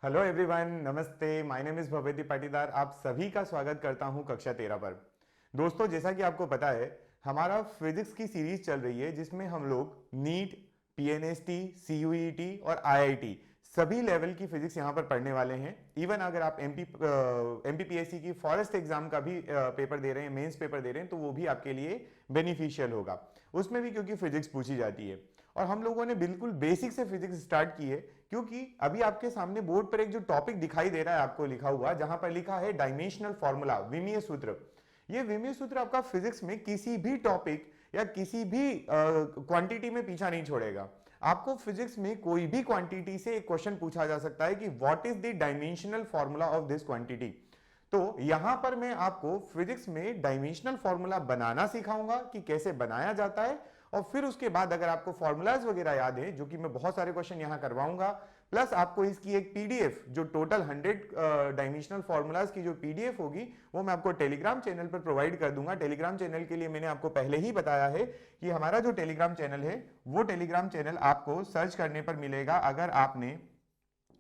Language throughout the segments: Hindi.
हेलो एवरीवन, नमस्ते। My name is Bhavedi Patidar. आप सभी का स्वागत करता हूं कक्षा 13 पर। दोस्तों, जैसा कि आपको पता है, हमारा फिजिक्स की सीरीज चल रही है जिसमें हम लोग नीट, पीएनएसटी, सीयूईटी और आईआईटी सभी लेवल की फिजिक्स यहां पर पढ़ने वाले हैं। इवन अगर आप एमपीपीएससी की फॉरेस्ट एग्जाम का भी पेपर दे रहे हैं, मेंस पेपर दे रहे हैं, तो वो भी आपके लिए बेनिफिशियल होगा। उसमें भी क्योंकि फिजिक्स पूछी जाती है और हम लोगों ने बिल्कुल बेसिक से फिजिक्स स्टार्ट की है, क्योंकि अभी आपके सामने बोर्ड पर एक जो टॉपिक दिखाई दे रहा है आपको लिखा हुआ, जहां पर लिखा है डायमेंशनल फॉर्मूला, विमीय सूत्र। ये विमीय सूत्र आपका फिजिक्स में किसी भी टॉपिक या किसी भी क्वांटिटी में पीछा नहीं छोड़ेगा। आपको फिजिक्स में कोई भी क्वांटिटी से एक क्वेश्चन पूछा जा सकता है कि what is the dimensional formula of this quantity. तो यहां पर मैं आपको फिजिक्स में डायमेंशनल फॉर्मूला बनाना सिखाऊंगा कि कैसे बनाया जाता है, और फिर उसके बाद अगर आपको फॉर्मूलाज वगैरह याद है, जो कि मैं बहुत सारे क्वेश्चन यहां करवाऊंगा, प्लस आपको इसकी एक पीडीएफ, जो टोटल 100 डायमेंशनल फॉर्मूलाज की जो पीडीएफ होगी, वो मैं आपको टेलीग्राम चैनल पर प्रोवाइड कर दूंगा। टेलीग्राम चैनल के लिए मैंने आपको पहले ही बताया है कि हमारा जो टेलीग्राम चैनल है, वो टेलीग्राम चैनल आपको सर्च करने पर मिलेगा।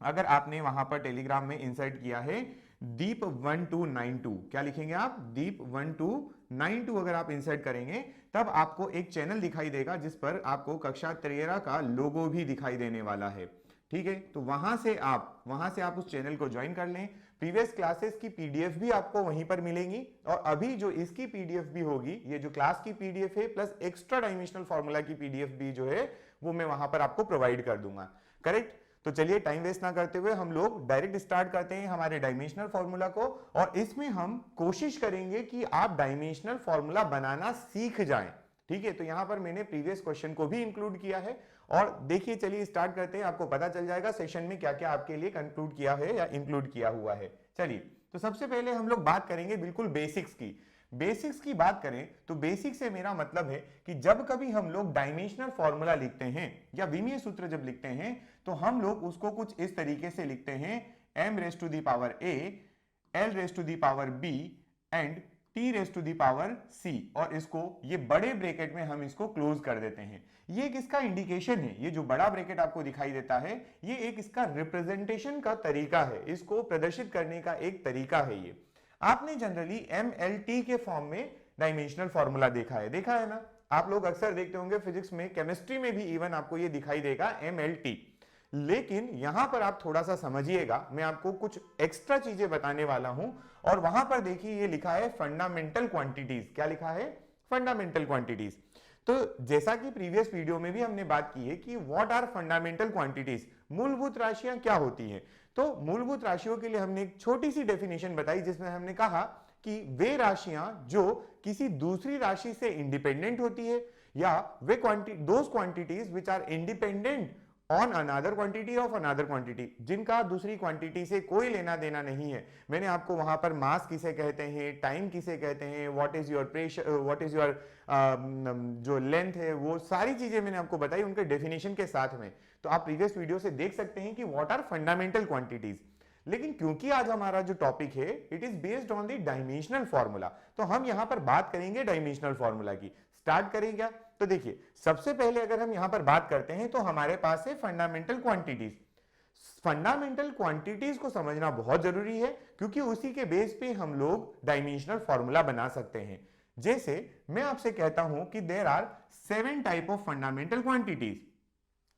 अगर आपने वहां पर टेलीग्राम में इंसर्ट किया है दीप1292, क्या लिखेंगे आप? दीप1292 अगर आप इंसर्ट करेंगे, तब आपको एक चैनल दिखाई देगा जिस पर आपको कक्षा 13 का लोगो भी दिखाई देने वाला है। ठीक है, तो वहां से आप उस चैनल को ज्वाइन कर लें। प्रीवियस क्लासेस की पीडीएफ भी आपको वहीं पर मिलेंगी, और अभी जो इसकी पीडीएफ भी होगी, ये जो क्लास की पीडीएफ है प्लस एक्स्ट्रा डायमेंशनल फॉर्मूला की पीडीएफ भी जो है, वो मैं वहां पर आपको प्रोवाइड कर दूंगा। करेक्ट? तो चलिए टाइम वेस्ट ना करते हुए हम लोग डायरेक्ट स्टार्ट करते हैं हमारे डायमेंशनल फॉर्मूला को, और इसमें हम कोशिश करेंगे कि आप डायमेंशनल फॉर्मूला बनाना सीख जाएं। ठीक है, तो यहां पर मैंने प्रीवियस क्वेश्चन को भी इंक्लूड किया है, और देखिए चलिए स्टार्ट करते हैं। आपको पता चल जाएगा सेशन में क्या क्या आपके लिए कंक्लूड किया है या इंक्लूड किया हुआ है। चलिए, तो सबसे पहले हम लोग बात करेंगे बिल्कुल बेसिक्स की। बेसिक्स की बात करें तो बेसिक से मेरा मतलब है कि जब कभी हम लोग डायमेंशनल फॉर्मूला लिखते हैं या विमीय सूत्र जब लिखते हैं, तो हम लोग उसको कुछ इस तरीके से लिखते हैं, m raise to the power a, l raise to the power b and t raise to the power c, और इसको ये बड़े ब्रैकेट में हम इसको क्लोज कर देते हैं। ये एक इसका इंडिकेशन है, ये जो बड़ा ब्रैकेट आपको दिखाई देता है, ये एक इसका रिप्रेजेंटेशन का तरीका है, इसको प्रदर्शित करने का एक तरीका है। ये आपने जनरली MLT के फॉर्म में डायमेंशनल फॉर्मूला देखा है ना? आप लोग अक्सर देखते होंगे फिजिक्स में, केमिस्ट्री में भी इवन आपको ये दिखाई देगा MLT। लेकिन यहां पर आप थोड़ा सा समझिएगा, मैं आपको कुछ एक्स्ट्रा चीजें बताने वाला हूं। और वहां पर देखिए ये लिखा है फंडामेंटल क्वांटिटीज। क्या लिखा है? Fundamental quantities. तो जैसा कि प्रीवियस वीडियो में भी हमने बात की है कि व्हाट आर फंडामेंटल क्वांटिटीज, मूलभूत राशियां क्या होती हैं। तो मूलभूत राशियों के लिए हमने एक छोटी सी डेफिनेशन बताई, जिसमें हमने कहा कि वे राशियां जो किसी दूसरी राशि से इंडिपेंडेंट होती है, या वे those quantities which are independent on another quantity of another quantity, जिनका दूसरी क्वांटिटी से कोई लेना देना नहीं है। मैंने आपको वहां पर मास किसे कहते हैं, टाइम किसे कहते हैं, what is your pressure, what is your जो लेंथ है, वो सारी चीजें मैंने आपको बताई उनके डेफिनेशन के साथ में। तो आप प्रीवियस वीडियो से देख सकते हैं कि व्हाट आर फंडामेंटल क्वांटिटीज। लेकिन क्योंकि आज हमारा जो टॉपिक है it is based on the dimensional formula, तो हम यहां पर बात करेंगे डायमेंशनल फॉर्मूला की। स्टार्ट करें क्या? तो देखिए, सबसे पहले अगर हम यहां पर बात करते हैं तो हमारे पास है फंडामेंटल क्वांटिटीज। फंडामेंटल क्वांटिटीज को समझना बहुत जरूरी है, क्योंकि उसी के बेस पे हम लोग डायमेंशनल फॉर्मूला बना सकते हैं। जैसे मैं आपसे कहता हूं कि there are 7 type of fundamental quantities.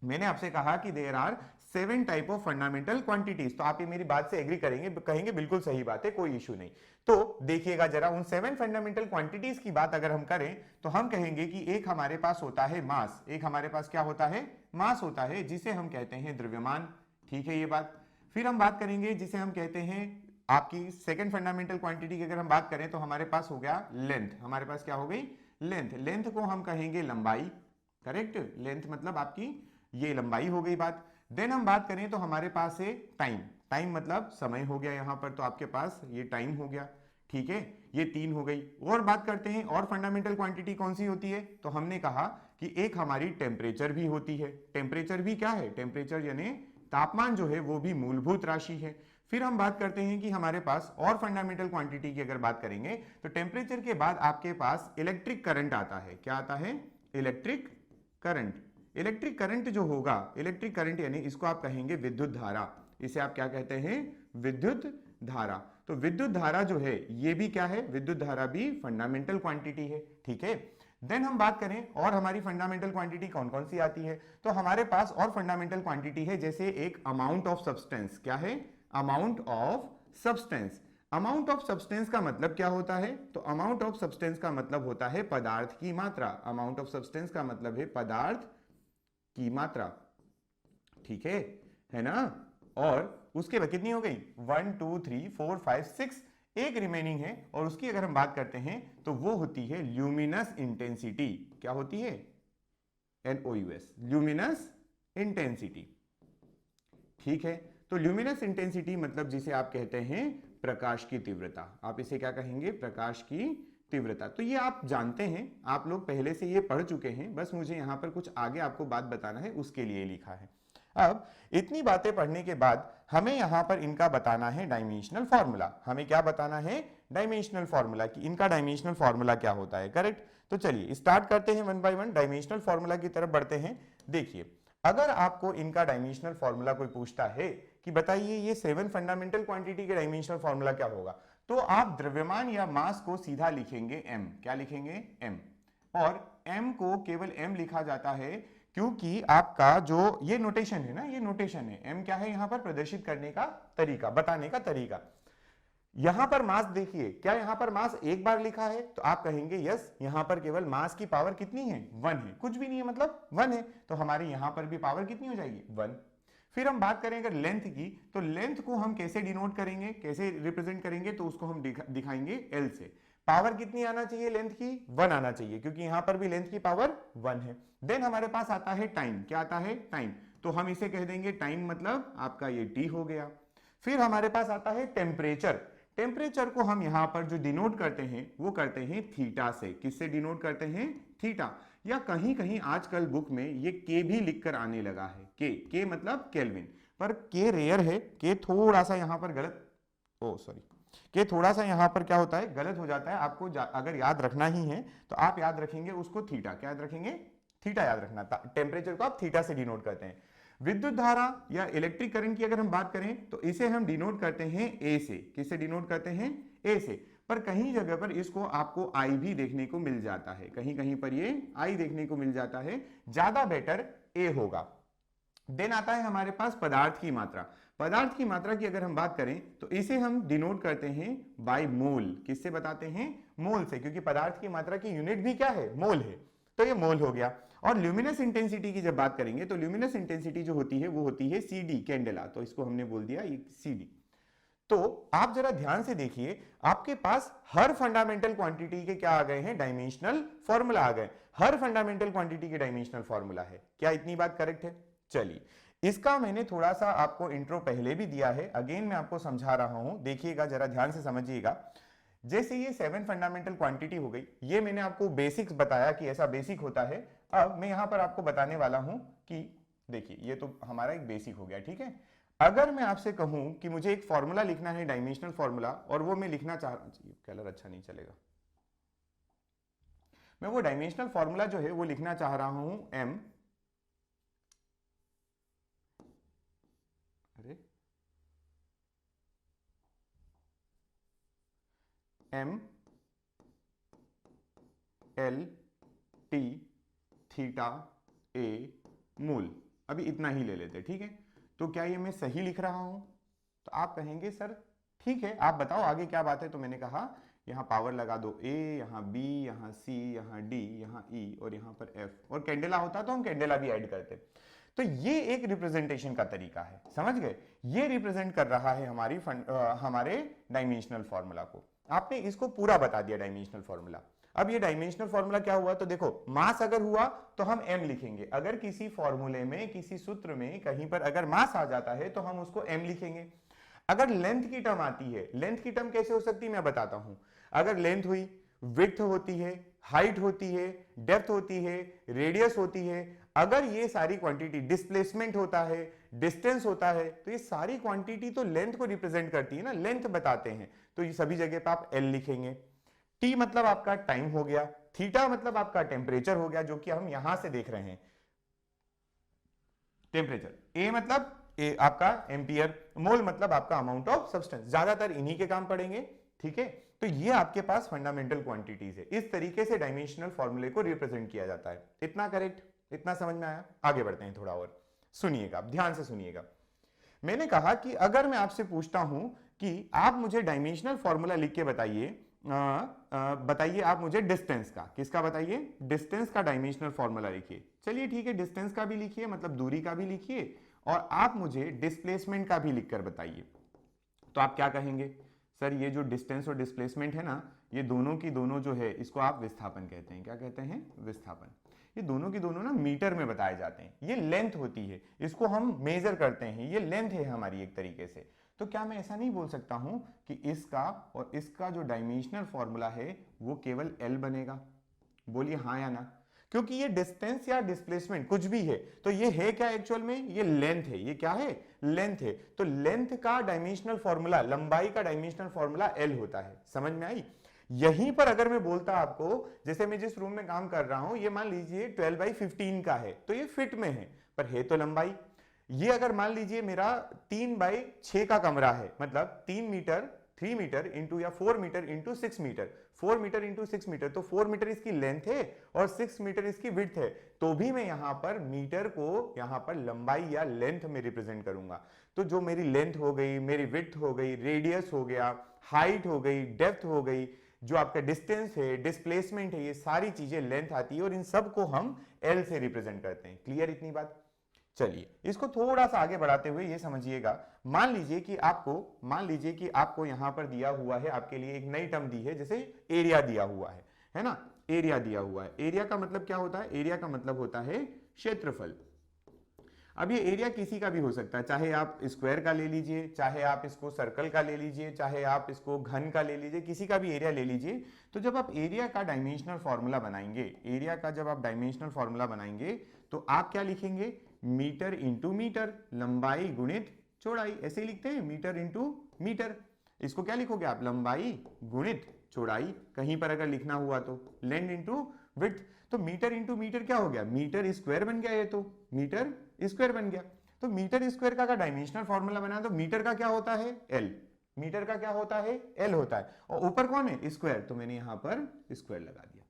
मैंने आपसे कहा कि there are 7 type of fundamental quantities, तो आप ये मेरी बात से एग्री करेंगे, कहेंगे बिल्कुल सही बात है, कोई इशू नहीं। तो देखिएगा जरा, उन 7 फंडामेंटल क्वांटिटीज की बात अगर हम करें तो हम कहेंगे कि एक हमारे पास होता है मास, एक हमारे पास क्या होता है? मास होता है, जिसे हम कहते हैं द्रव्यमान। ठीक है ये बात। फिर हम बात करेंगे जिसे हम कहते हैं आपकी सेकेंड फंडामेंटल क्वांटिटी की अगर हम बात करें तो हमारे पास हो गया लेंथ। हमारे पास क्या हो गई? लेंथ। लेंथ को हम कहेंगे लंबाई। करेक्ट? लेंथ मतलब आपकी ये लंबाई हो गई बात। देन हम बात करें तो हमारे पास है टाइम। टाइम मतलब समय हो गया यहां पर, तो आपके पास ये टाइम हो गया। ठीक है, ये 3 हो गई। और बात करते हैं और फंडामेंटल क्वांटिटी कौन सी होती है, तो हमने कहा कि एक हमारी टेम्परेचर भी होती है। टेम्परेचर भी क्या है? टेम्परेचर यानी तापमान जो है वो भी मूलभूत राशि है। फिर हम बात करते हैं कि हमारे पास और फंडामेंटल क्वांटिटी की अगर बात करेंगे तो टेम्परेचर के बाद आपके पास इलेक्ट्रिक करंट आता है। क्या आता है? Electric current. इलेक्ट्रिक करंट जो होगा, इलेक्ट्रिक करंट यानी इसको आप कहेंगे विद्युत धारा। इसे आप क्या कहते हैं, विद्युत धारा। तो विद्युत धारा जो है ये भी क्या है, विद्युत धारा भी फंडामेंटल क्वांटिटी है, ठीक है। देन हम बात करें और हमारी फंडामेंटल क्वांटिटी कौन कौन सी आती है, तो हमारे पास और फंडामेंटल क्वांटिटी है, जैसे एक अमाउंट ऑफ सब्सटेंस। क्या है, amount of substance. Amount of substance का मतलब क्या होता है, तो अमाउंट ऑफ सब्सटेंस का मतलब होता है पदार्थ की मात्रा। अमाउंट ऑफ सब्सटेंस का मतलब है पदार्थ की मात्रा, ठीक है ना। और उसके बाद कितनी हो गई, 1 2 3 4 5 6, एक रिमेनिंग है, और उसकी अगर हम बात करते हैं तो वो होती है ल्यूमिनस इंटेंसिटी। क्या होती है, LOUS, ल्यूमिनस इंटेंसिटी, ठीक है। तो ल्यूमिनस इंटेंसिटी मतलब जिसे आप कहते हैं प्रकाश की तीव्रता। आप इसे क्या कहेंगे, प्रकाश की तीव्रता। तो ये आप जानते हैं, आप लोग पहले से ये पढ़ चुके हैं, बस मुझे यहां पर कुछ आगे आपको बात बताना है, उसके लिए लिखा है। अब इतनी बातें पढ़ने के बाद हमें यहां पर इनका बताना है डायमेंशनल फॉर्मूला। हमें क्या बताना है, डायमेंशनल फॉर्मूला, कि इनका डायमेंशनल फॉर्मूला क्या होता है, करेक्ट। तो चलिए स्टार्ट करते हैं, 1 बाय 1 डायमेंशनल फॉर्मूला की तरफ बढ़ते हैं। देखिए, अगर आपको इनका डायमेंशनल फॉर्मूला कोई पूछता है कि बताइए ये 7 फंडामेंटल क्वांटिटी के डायमेंशनल फॉर्मूला क्या होगा, तो आप द्रव्यमान या मास को सीधा लिखेंगे m। क्या लिखेंगे, m। और m को केवल m लिखा जाता है क्योंकि आपका जो ये नोटेशन है ना, ये नोटेशन है। m क्या है, यहां पर प्रदर्शित करने का तरीका, बताने का तरीका। यहां पर मास देखिए, क्या यहां पर मास एक बार लिखा है, तो आप कहेंगे यस, यहां पर केवल मास की पावर कितनी है, 1 है, कुछ भी नहीं है मतलब 1 है, तो हमारे यहां पर भी पावर कितनी हो जाएगी, 1। फिर हम बात करें अगर लेंथ की, तो लेंथ को हम कैसे डिनोट करेंगे, कैसे रिप्रेजेंट करेंगे, तो उसको हम दिखाएंगे L से। पावर कितनी आना चाहिए लेंथ की, 1 आना चाहिए, क्योंकि यहां पर भी लेंथ की पावर 1 है। देन हमारे पास आता है टाइम। क्या आता है, टाइम। तो हम इसे कह देंगे टाइम, मतलब आपका ये T हो गया। फिर हमारे पास आता है टेम्परेचर। टेम्परेचर को हम यहां पर जो डिनोट करते हैं वो करते हैं थीटा से। किससे डिनोट करते हैं, थीटा। या कहीं कहीं आजकल बुक में ये के भी लिखकर आने लगा है, के मतलब केल्विन, पर के रेयर है, के थोड़ा सा यहां पर गलत, ओ सॉरी, के थोड़ा सा यहां पर क्या होता है, गलत हो जाता है। आपको अगर याद रखना ही है तो आप याद रखेंगे उसको थीटा। क्या याद रखेंगे, थीटा याद रखना। टेम्परेचर को आप थीटा से डिनोट करते हैं। विद्युत धारा या इलेक्ट्रिक करंट की अगर हम बात करें तो इसे हम डिनोट करते हैं ए से। किससे डिनोट करते हैं, ए से। पर कहीं जगह पर इसको आपको आई भी देखने को मिल जाता है, कहीं कहीं पर ये आई देखने को मिल जाता है, ज्यादा बेटर ए होगा। देन आता है हमारे पास पदार्थ की मात्रा। पदार्थ की मात्रा की अगर हम बात करें तो इसे हम डिनोट करते हैं बाय मोल। किससे बताते हैं, मोल से, क्योंकि पदार्थ की मात्रा की यूनिट भी क्या है, मोल है, तो ये मोल हो गया। और ल्यूमिनस इंटेंसिटी की जब बात करेंगे तो ल्यूमिनस इंटेंसिटी जो होती है वो होती है CD, कैंडेला, तो इसको हमने बोल दिया ये CD। तो आप जरा ध्यान से देखिए, आपके पास हर फंडामेंटल क्वांटिटी के क्या आ गए हैं, डायमेंशनल फॉर्मूला आ गए। हर फंडामेंटल क्वांटिटी के डायमेंशनल फॉर्मूला है। क्या इतनी बात करेक्ट है, चलिए इसका मैंने थोड़ा सा आपको इंट्रो पहले भी दिया है, अगेन मैं आपको समझा रहा हूं, देखिएगा जरा ध्यान से समझिएगा। जैसे ये 7 फंडामेंटल क्वांटिटी हो गई, ये मैंने आपको बेसिक्स बताया कि ऐसा बेसिक होता है। अब मैं यहां पर आपको बताने वाला हूं कि देखिए ये तो हमारा एक बेसिक हो गया, ठीक है। अगर मैं आपसे कहूं कि मुझे एक फॉर्मूला लिखना है, डायमेंशनल फॉर्मूला, और वो मैं लिखना चाह रहा हूं, कलर अच्छा नहीं चलेगा, मैं वो डायमेंशनल फॉर्मूला जो है वो लिखना चाह रहा हूं m, अरे m L T theta A मूल, अभी इतना ही ले लेते, ठीक है। तो क्या ये मैं सही लिख रहा हूं, तो आप कहेंगे सर ठीक है, आप बताओ आगे क्या बात है। तो मैंने कहा यहाँ पावर लगा दो A, यहाँ B, यहाँ C, यहाँ D, यहाँ E और यहाँ पर F, और कैंडेला होता तो हम कैंडेला भी ऐड करते। तो ये एक रिप्रेजेंटेशन का तरीका है, समझ गए। ये रिप्रेजेंट कर रहा है हमारे डायमेंशनल फॉर्मूला को। आपने इसको पूरा बता दिया डायमेंशनल फॉर्मूला। अब ये डायमेंशनल फॉर्मूला क्या हुआ, तो देखो मास अगर हुआ तो हम m लिखेंगे। अगर किसी फॉर्मूले में, किसी सूत्र में कहीं पर अगर मास आ जाता है तो हम उसको m लिखेंगे। अगर लेंथ की टर्म आती है, लेंथ की टर्म कैसे हो सकती है मैं बताता हूं। अगर लेंथ हुई, विड्थ होती है, हाइट होती है, डेप्थ होती है, रेडियस होती है, अगर ये सारी क्वांटिटी, डिस्प्लेसमेंट होता है, डिस्टेंस होता है, तो ये सारी क्वांटिटी तो लेंथ को रिप्रेजेंट करती है ना, लेंथ बताते हैं। तो ये सभी जगह पे आप L लिखेंगे। T मतलब आपका टाइम हो गया, थीटा मतलब आपका टेम्परेचर हो गया, जो कि हम यहां से देख रहे हैं टेम्परेचर। A मतलब आपका एम्पियर, मोल मतलब आपका अमाउंट ऑफ सब्सटेंस, ज्यादातर इन्हीं के काम पड़ेंगे, ठीक है। तो ये आपके पास फंडामेंटल क्वांटिटीज है, इस तरीके से डायमेंशनल फॉर्मूले को रिप्रेजेंट किया जाता है। इतना करेक्ट, इतना समझ में आया? आगे बढ़ते हैं थोड़ा और, सुनिएगा, ध्यान से सुनिएगा। मैंने कहा कि अगर मैं आपसे पूछता हूं कि आप मुझे डायमेंशनल फॉर्मूला लिख के बताइए, बताइए आप मुझे डिस्टेंस का, किसका बताइए, डिस्टेंस का डायमेंशनल फॉर्मूला लिखिए। चलिए ठीक है, डिस्टेंस का भी लिखिए, मतलब दूरी का भी लिखिए, और आप मुझे डिस्प्लेसमेंट का भी लिखकर बताइए। तो आप क्या कहेंगे, सर ये जो डिस्टेंस और डिस्प्लेसमेंट है ना, ये दोनों की दोनों जो है इसको आप विस्थापन कहते हैं। क्या कहते हैं? विस्थापन। ये दोनों की दोनों ना मीटर में बताए जाते हैं, ये लेंथ होती है, इसको हम मेजर करते हैं, ये लेंथ है हमारी एक तरीके से। तो क्या मैं ऐसा नहीं बोल सकता हूं कि इसका और इसका जो डायमेंशनल फॉर्मूला है वो केवल L बनेगा? बोलिए हाँ या ना। क्योंकि ये डिस्टेंस या डिस्प्लेसमेंट कुछ भी है, तो ये है क्या एक्चुअल में, ये लेंथ है। ये क्या है? लेंथ है। तो लेंथ का डायमेंशनल फॉर्मूला, लंबाई का डायमेंशनल फॉर्मूला L होता है। समझ में आई? यहीं पर अगर मैं बोलता आपको, जैसे मैं जिस रूम में काम कर रहा हूं, ये मान लीजिए 12/15 का है, तो ये फिट में है, पर है तो लंबाई। ये अगर मान लीजिए मेरा 3/6 का कमरा है, मतलब 3 मीटर इंटू या 4 metre into 6 metre, 4 metre into 6 metre, तो 4 मीटर इसकी लेंथ है और 6 मीटर इसकी विड्थ है, तो भी मैं यहां पर मीटर को यहां पर लंबाई या लेंथ में रिप्रेजेंट करूंगा। तो जो मेरी लेंथ हो गई, मेरी विड्थ हो गई, रेडियस हो गया, हाइट हो गई, डेप्थ हो गई, जो आपका डिस्टेंस है, डिस्प्लेसमेंट है, ये सारी चीजें लेंथ आती है और इन सब को हम L से रिप्रेजेंट करते हैं। क्लियर इतनी बात? चलिए इसको थोड़ा सा आगे बढ़ाते हुए ये समझिएगा, मान लीजिए कि आपको यहां पर दिया हुआ है, आपके लिए एक नई टर्म दी है, जैसे एरिया दिया हुआ है ना, एरिया दिया हुआ है। एरिया का मतलब क्या होता है? एरिया का मतलब होता है क्षेत्रफल। अब ये एरिया किसी का भी हो सकता है, चाहे आप स्क्वायर का ले लीजिए, चाहे आप इसको सर्कल का ले लीजिए, चाहे आप इसको घन का ले लीजिए, किसी का भी एरिया ले लीजिए। तो जब आप एरिया का डायमेंशनल फॉर्मूला बनाएंगे, एरिया का जब आप डायमेंशनल फॉर्मूला बनाएंगे, तो आप क्या लिखेंगे? मीटर इंटू मीटर, लंबाई गुणित चौड़ाई, ऐसे ही लिखते हैं, मीटर इंटू मीटर। इसको क्या लिखोगे आप? लंबाई गुणित चौड़ाई। कहीं पर अगर लिखना हुआ तो लेंथ इंटू विड्थ। तो मीटर इंटू मीटर क्या हो गया? मीटर स्क्वायर बन गया, ये तो मीटर स्क्वायर बन गया। तो मीटर स्क्वायर का डायमेंशनल फॉर्मूला बना, तो मीटर का क्या होता है? L। मीटर का क्या होता है? L होता है। और ऊपर कौन है? स्क्वायर, तो मैंने यहां पर स्क्वायर लगा दिया।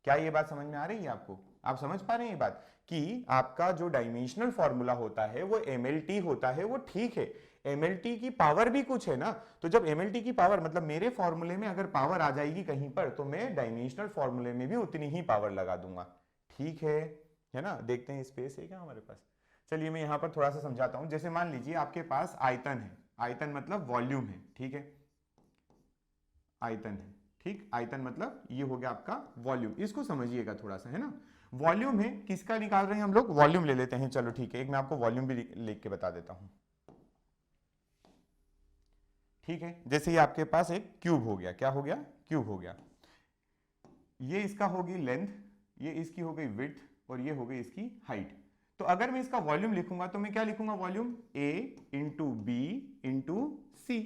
क्या ये बात समझ में आ रही है आपको? आप समझ पा रहे हैं ये बात कि आपका जो डायमेंशनल फॉर्मूला होता है वो MLT होता है, वो ठीक है। MLT की पावर भी कुछ है ना, तो जब MLT की पावर, मतलब मेरे फॉर्मूले में अगर पावर आ जाएगी कहीं पर, तो मैं डायमेंशनल फॉर्मूले में भी उतनी ही पावर लगा दूंगा। ठीक है ना? देखते हैं स्पेस है क्या हमारे पास। चलिए मैं यहां पर थोड़ा सा समझाता हूं। जैसे मान लीजिए आपके पास आयतन है, आयतन मतलब वॉल्यूम है, ठीक है, आयतन है, ठीक, आयतन मतलब ये हो गया आपका वॉल्यूम। इसको समझिएगा थोड़ा सा, है ना। वॉल्यूम है, किसका निकाल रहे हैं हम लोग? वॉल्यूम ले लेते हैं। चलो ठीक है, एक मैं आपको वॉल्यूम भी लिख के बता देता हूं। ठीक है, जैसे ये आपके पास एक क्यूब हो गया, क्या हो गया? क्यूब हो गया। ये इसका होगी लेंथ, ये इसकी हो गई विड्थ, और ये हो गई इसकी हाइट। तो अगर मैं इसका वॉल्यूम लिखूंगा तो मैं क्या लिखूंगा? Volume A into B into C.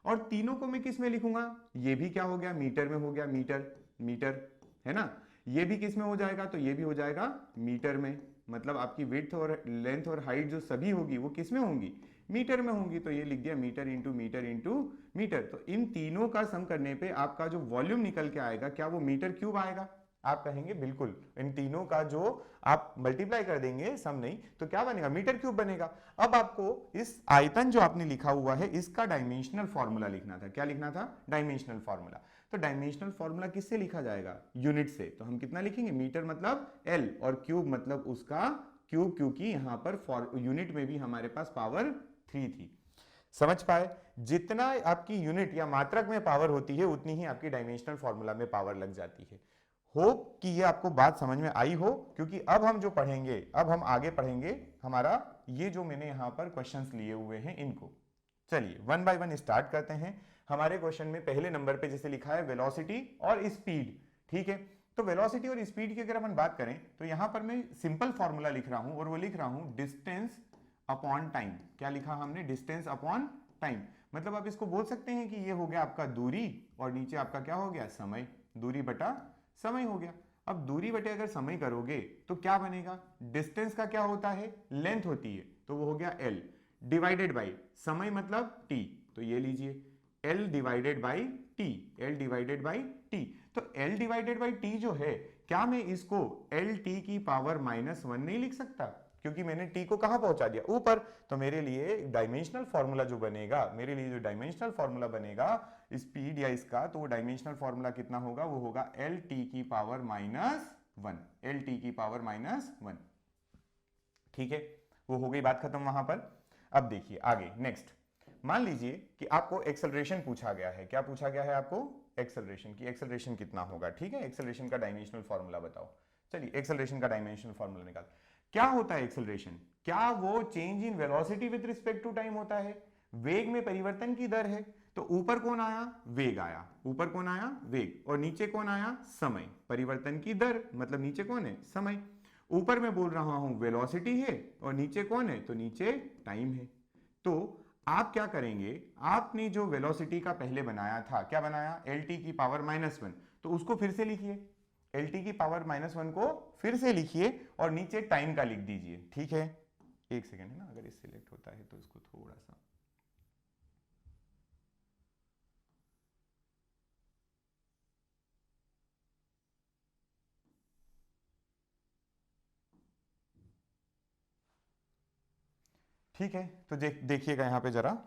और तीनों को मैं किस में लिखूंगा? ये भी क्या हो गया? मीटर में हो गया, मीटर, मीटर, है ना। ये भी किस में हो जाएगा? तो ये भी हो जाएगा मीटर में। मतलब आपकी विड्थ और लेंथ और हाइट जो सभी होगी वो किस में होंगी? मीटर में होंगी। तो ये लिख दिया metre into metre into metre. तो इन तीनों का सम करने पे आपका जो वॉल्यूम निकल के आएगा, क्या वो मीटर क्यूब आएगा? आप कहेंगे बिल्कुल। इन तीनों का जो आप मल्टीप्लाई कर देंगे, सम नहीं, तो क्या बनेगा? मीटर क्यूब बनेगा। अब आपको इस आयतन जो आपने लिखा हुआ है इसका डायमेंशनल फॉर्मूला लिखना था। क्या लिखना था? Dimensional formula. तो डायमेंशनल फॉर्मूला किससे लिखा जाएगा? यूनिट से। तो हम कितना लिखेंगे? मीटर मतलब L और क्यूब मतलब उसका क्यूब, क्योंकि यहां पर यूनिट में भी हमारे पास पावर 3 थी। समझ पाए? जितना आपकी यूनिट या मात्रक में पावर होती है उतनी ही आपकी डायमेंशनल फॉर्मूला में पावर लग जाती है। होप कि ये आपको बात समझ में आई हो, क्योंकि अब हम जो पढ़ेंगे, अब हम आगे पढ़ेंगे हमारा ये जो मैंने यहां पर क्वेश्चंस लिए हुए हैं इनको। चलिए वन बाय वन स्टार्ट करते हैं। हमारे क्वेश्चन में पहले नंबर पे जैसे लिखा है वेलोसिटी और स्पीड, ठीक है। तो वेलोसिटी और स्पीड की अगर अपन बात करें तो यहां पर मैं सिंपल फॉर्मूला लिख रहा हूं, और वो लिख रहा हूं डिस्टेंस अपॉन टाइम। क्या लिखा हमने? Distance upon time. मतलब आप इसको बोल सकते हैं कि ये हो गया आपका दूरी, और नीचे आपका क्या हो गया? समय। दूरी बटा समय हो गया। अब दूरी बटे अगर समय करोगे तो क्या बनेगा? डिस्टेंस का क्या होता है? लेंथ होती है, तो वो हो गया L। डिवाइडेड बाई समय मतलब t, तो ये लीजिए L divided by t, L divided by t। तो L डिवाइडेड बाई t जो है, क्या मैं इसको LT की पावर -1 नहीं लिख सकता? क्योंकि मैंने t को कहां पहुंचा दिया? ऊपर। तो मेरे लिए डायमेंशनल फॉर्मूला जो बनेगा, मेरे लिए जो डायमेंशनल फॉर्मूला बनेगा स्पीड या इसका, तो वो डायमेंशनल फॉर्मूला कितना होगा? वो होगा LT की पावर -1, LT की पावर -1। ठीक है, वो हो गई बात खत्म वहां पर। अब देखिए आगे नेक्स्ट, मान लीजिए कि आपको एक्सेलरेशन पूछा गया है। क्या पूछा गया है आपको? एक्सेलरेशन की, एक्सेलरेशन कितना होगा। ठीक है, एक्सेलरेशन का डायमेंशनल फॉर्मूला बताओ। चलिए एक्सेलरेशन का डायमेंशनल फॉर्मूला निकाल। क्या होता है एक्सेलरेशन? क्या वो change in velocity with respect to time होता है? वेग में परिवर्तन की दर है। तो ऊपर कौन आया? वेग आया। ऊपर कौन आया? वेग। और नीचे कौन आया? समय। परिवर्तन की दर मतलब नीचे कौन है? समय। ऊपर मैं बोल रहा हूं वेलोसिटी है और नीचे कौन है? तो नीचे टाइम है। तो आप क्या करेंगे? आपने जो वेलोसिटी का पहले बनाया था, क्या बनाया? LT की पावर -1, तो उसको फिर से लिखिए। LT की पावर -1 को फिर से लिखिए और नीचे टाइम का लिख दीजिए। ठीक है, एक सेकेंड है ना, अगर ये सिलेक्ट होता है तो इसको थोड़ा सा, ठीक है। तो देखिएगा यहां पे जरा,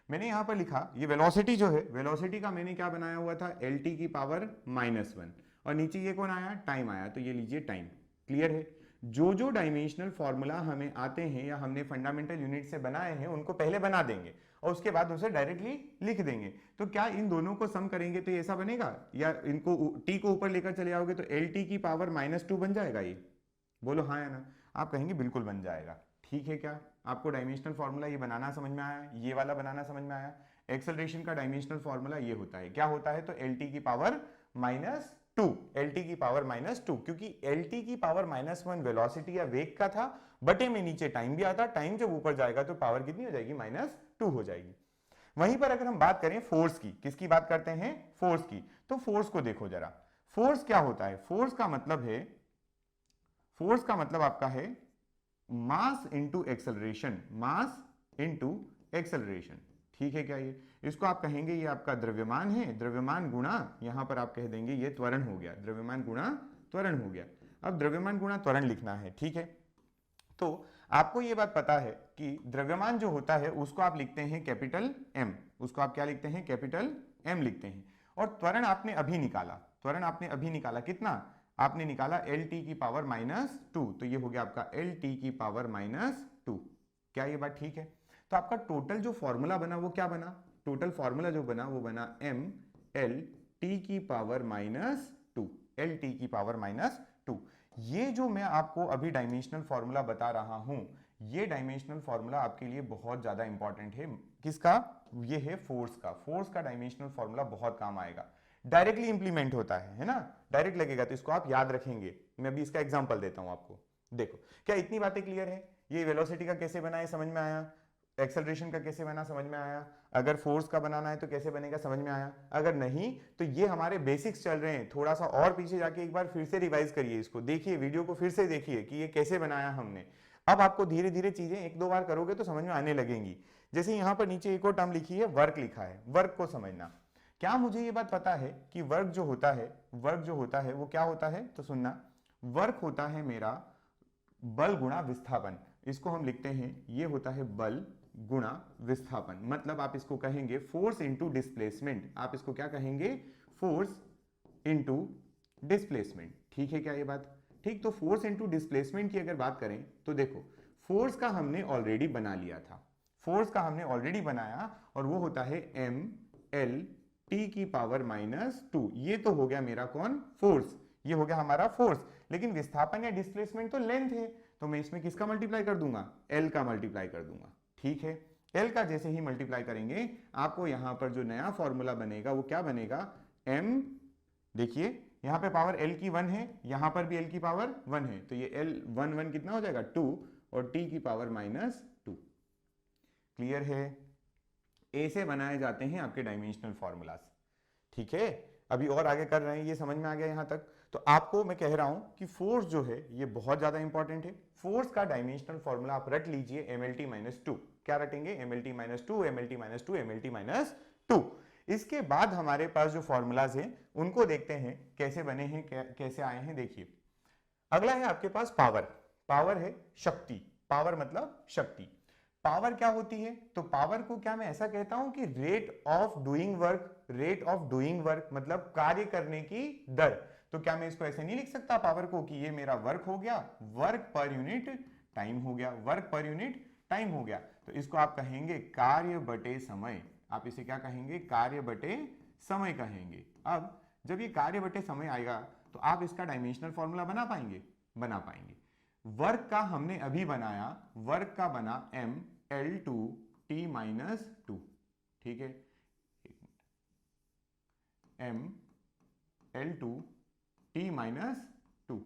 मैंने यहां पर लिखा, ये वेलोसिटी जो है, वेलोसिटी का मैंने क्या बनाया हुआ था? LT की पावर -1, और नीचे ये कौन आया? टाइम आया। तो ये लीजिए टाइम। क्लियर है? जो जो डायमेंशनल फॉर्मूला हमें आते हैं या हमने फंडामेंटल यूनिट से बनाए हैं, उनको पहले बना देंगे और उसके बाद उसे डायरेक्टली लिख देंगे। तो क्या इन दोनों को सम करेंगे तो ये ऐसा बनेगा, या इनको t को ऊपर लेकर चले आओगे तो LT की पावर -2 बन जाएगा ये? बोलो हाँ या ना। आप कहेंगे बिल्कुल बन जाएगा। ठीक है, क्या आपको डायमेंशनल फॉर्मूला ये बनाना समझ में आया? ये वाला बनाना समझ में आया? एक्सेलरेशन का डायमेंशनल फॉर्मूला ये होता है। क्या होता है? तो LT की पावर -2, LT की पावर -2, क्योंकि LT की पावर -1 वेलोसिटी या वेग का था, बटे में नीचे टाइम भी आता। टाइम जब ऊपर जाएगा तो पावर कितनी हो जाएगी? -2 हो जाएगी। वहीं पर अगर हम बात करें फोर्स की, किसकी बात करते हैं? फोर्स की। तो फोर्स को देखो जरा, फोर्स क्या होता है? फोर्स का मतलब है, फोर्स का मतलब आपका है mass into acceleration, mass into acceleration. ठीक है क्या? ये इसको आप कहेंगे ये आपका द्रव्यमान है, द्रव्यमान गुणा, यहां पर आप कह देंगे ये त्वरण हो गया, द्रव्यमान गुणा त्वरण हो गया। अब द्रव्यमान गुणा त्वरण लिखना है। ठीक है, तो आपको ये बात पता है कि द्रव्यमान जो होता है उसको आप लिखते हैं कैपिटल M, उसको आप क्या लिखते हैं? कैपिटल M लिखते हैं। और त्वरण आपने अभी निकाला, त्वरण आपने अभी निकाला, कितना आपने निकाला? LT की पावर -2, तो ये हो गया आपका LT की पावर -2। क्या ये बात ठीक है? तो आपका टोटल जो फॉर्मूला बना वो क्या बना? टोटल फॉर्मूला जो बना वो बना MLT की पावर -2, LT की पावर -2। ये जो मैं आपको अभी डायमेंशनल फॉर्मूला बता रहा हूं, ये डायमेंशनल फॉर्मूला आपके लिए बहुत ज्यादा इंपॉर्टेंट है। किसका? ये है फोर्स का। फोर्स का डायमेंशनल फॉर्मूला बहुत काम आएगा, डायरेक्टली इंप्लीमेंट होता है ना, डायरेक्ट लगेगा, तो इसको आप याद रखेंगे। मैं अभी इसका एग्जांपल देता हूं आपको। देखो, क्या इतनी बातें क्लियर है? ये वेलोसिटी का कैसे बना है समझ में आया, एक्सेलरेशन का कैसे बना समझ में आया, अगर फोर्स का बनाना है तो कैसे बनेगा समझ में आया, अगर नहीं तो ये हमारे बेसिक्स चल रहे हैं, थोड़ा सा और पीछे जाके एक बार फिर से रिवाइज करिए, इसको देखिए, वीडियो को फिर से देखिए कि ये कैसे बनाया हमने। अब आपको धीरे धीरे चीजें एक दो बार करोगे तो समझ में आने लगेंगी। जैसे यहां पर नीचे एक और टर्म लिखी है, वर्क लिखा है, वर्क को समझना। क्या मुझे ये बात पता है कि वर्क जो होता है, वर्क जो होता है वो क्या होता है? तो सुनना, वर्क होता है मेरा बल गुणा विस्थापन। इसको हम लिखते हैं, ये होता है बल गुणा विस्थापन। मतलब आप इसको कहेंगे फोर्स इंटू डिस्प्लेसमेंट। आप इसको क्या कहेंगे? Force into displacement. ठीक है क्या ये बात? ठीक, तो फोर्स इंटू डिस्प्लेसमेंट की अगर बात करें तो देखो, फोर्स का हमने ऑलरेडी बना लिया था, फोर्स का हमने ऑलरेडी बनाया, और वो होता है MLT की पावर -2। ये तो हो गया मेरा कौन? फोर्स। ये हो गया हमारा फोर्स। लेकिन विस्थापन या डिस्प्लेसमेंट तो लेंथ है, तो मैं इसमें किसका मल्टीप्लाई कर दूंगा? L का मल्टीप्लाई कर दूंगा। ठीक है, L का जैसे ही मल्टीप्लाई करेंगे, आपको यहां पर जो नया फॉर्मूला बनेगा वो क्या बनेगा? M, देखिए यहां पे पावर L की 1 है, यहां पर भी L की पावर 1 है, तो ये L 1 कितना हो जाएगा? 2, और T की पावर -2। क्लियर है? ऐसे बनाए जाते हैं आपके डायमेंशनल फॉर्मूलाज। ठीक है, अभी और आगे कर रहे हैं, ये समझ में आ गया यहां तक? तो आपको मैं कह रहा हूं कि फोर्स जो है ये बहुत ज्यादा इंपॉर्टेंट है। फोर्स का डायमेंशनल फॉर्मूला आप रट लीजिए mlt-2। क्या रटेंगे? mlt-2, mlt-2, mlt-2। इसके बाद हमारे पास जो फॉर्मूलाज हैं उनको देखते हैं कैसे बने हैं, कैसे आए हैं। देखिए, अगला है आपके पास पावर। पावर है शक्ति। पावर मतलब शक्ति। पावर क्या होती है? तो पावर को क्या मैं ऐसा कहता हूं कि rate of doing work. Rate of doing work मतलब कार्य करने की दर। तो क्या मैं इसको ऐसे नहीं लिख सकता पावर को कि ये मेरा वर्क हो गया, वर्क पर यूनिट टाइम हो गया, वर्क पर यूनिट टाइम हो गया। तो इसको आप कहेंगे कार्य बटे समय। आप इसे क्या कहेंगे? कार्य बटे समय कहेंगे। अब जब ये कार्य बटे समय आएगा तो आप इसका डायमेंशनल फॉर्मूला बना पाएंगे? बना पाएंगे। वर्क का हमने अभी बनाया, वर्क का बना ml2t-2। ठीक है, ml2t-2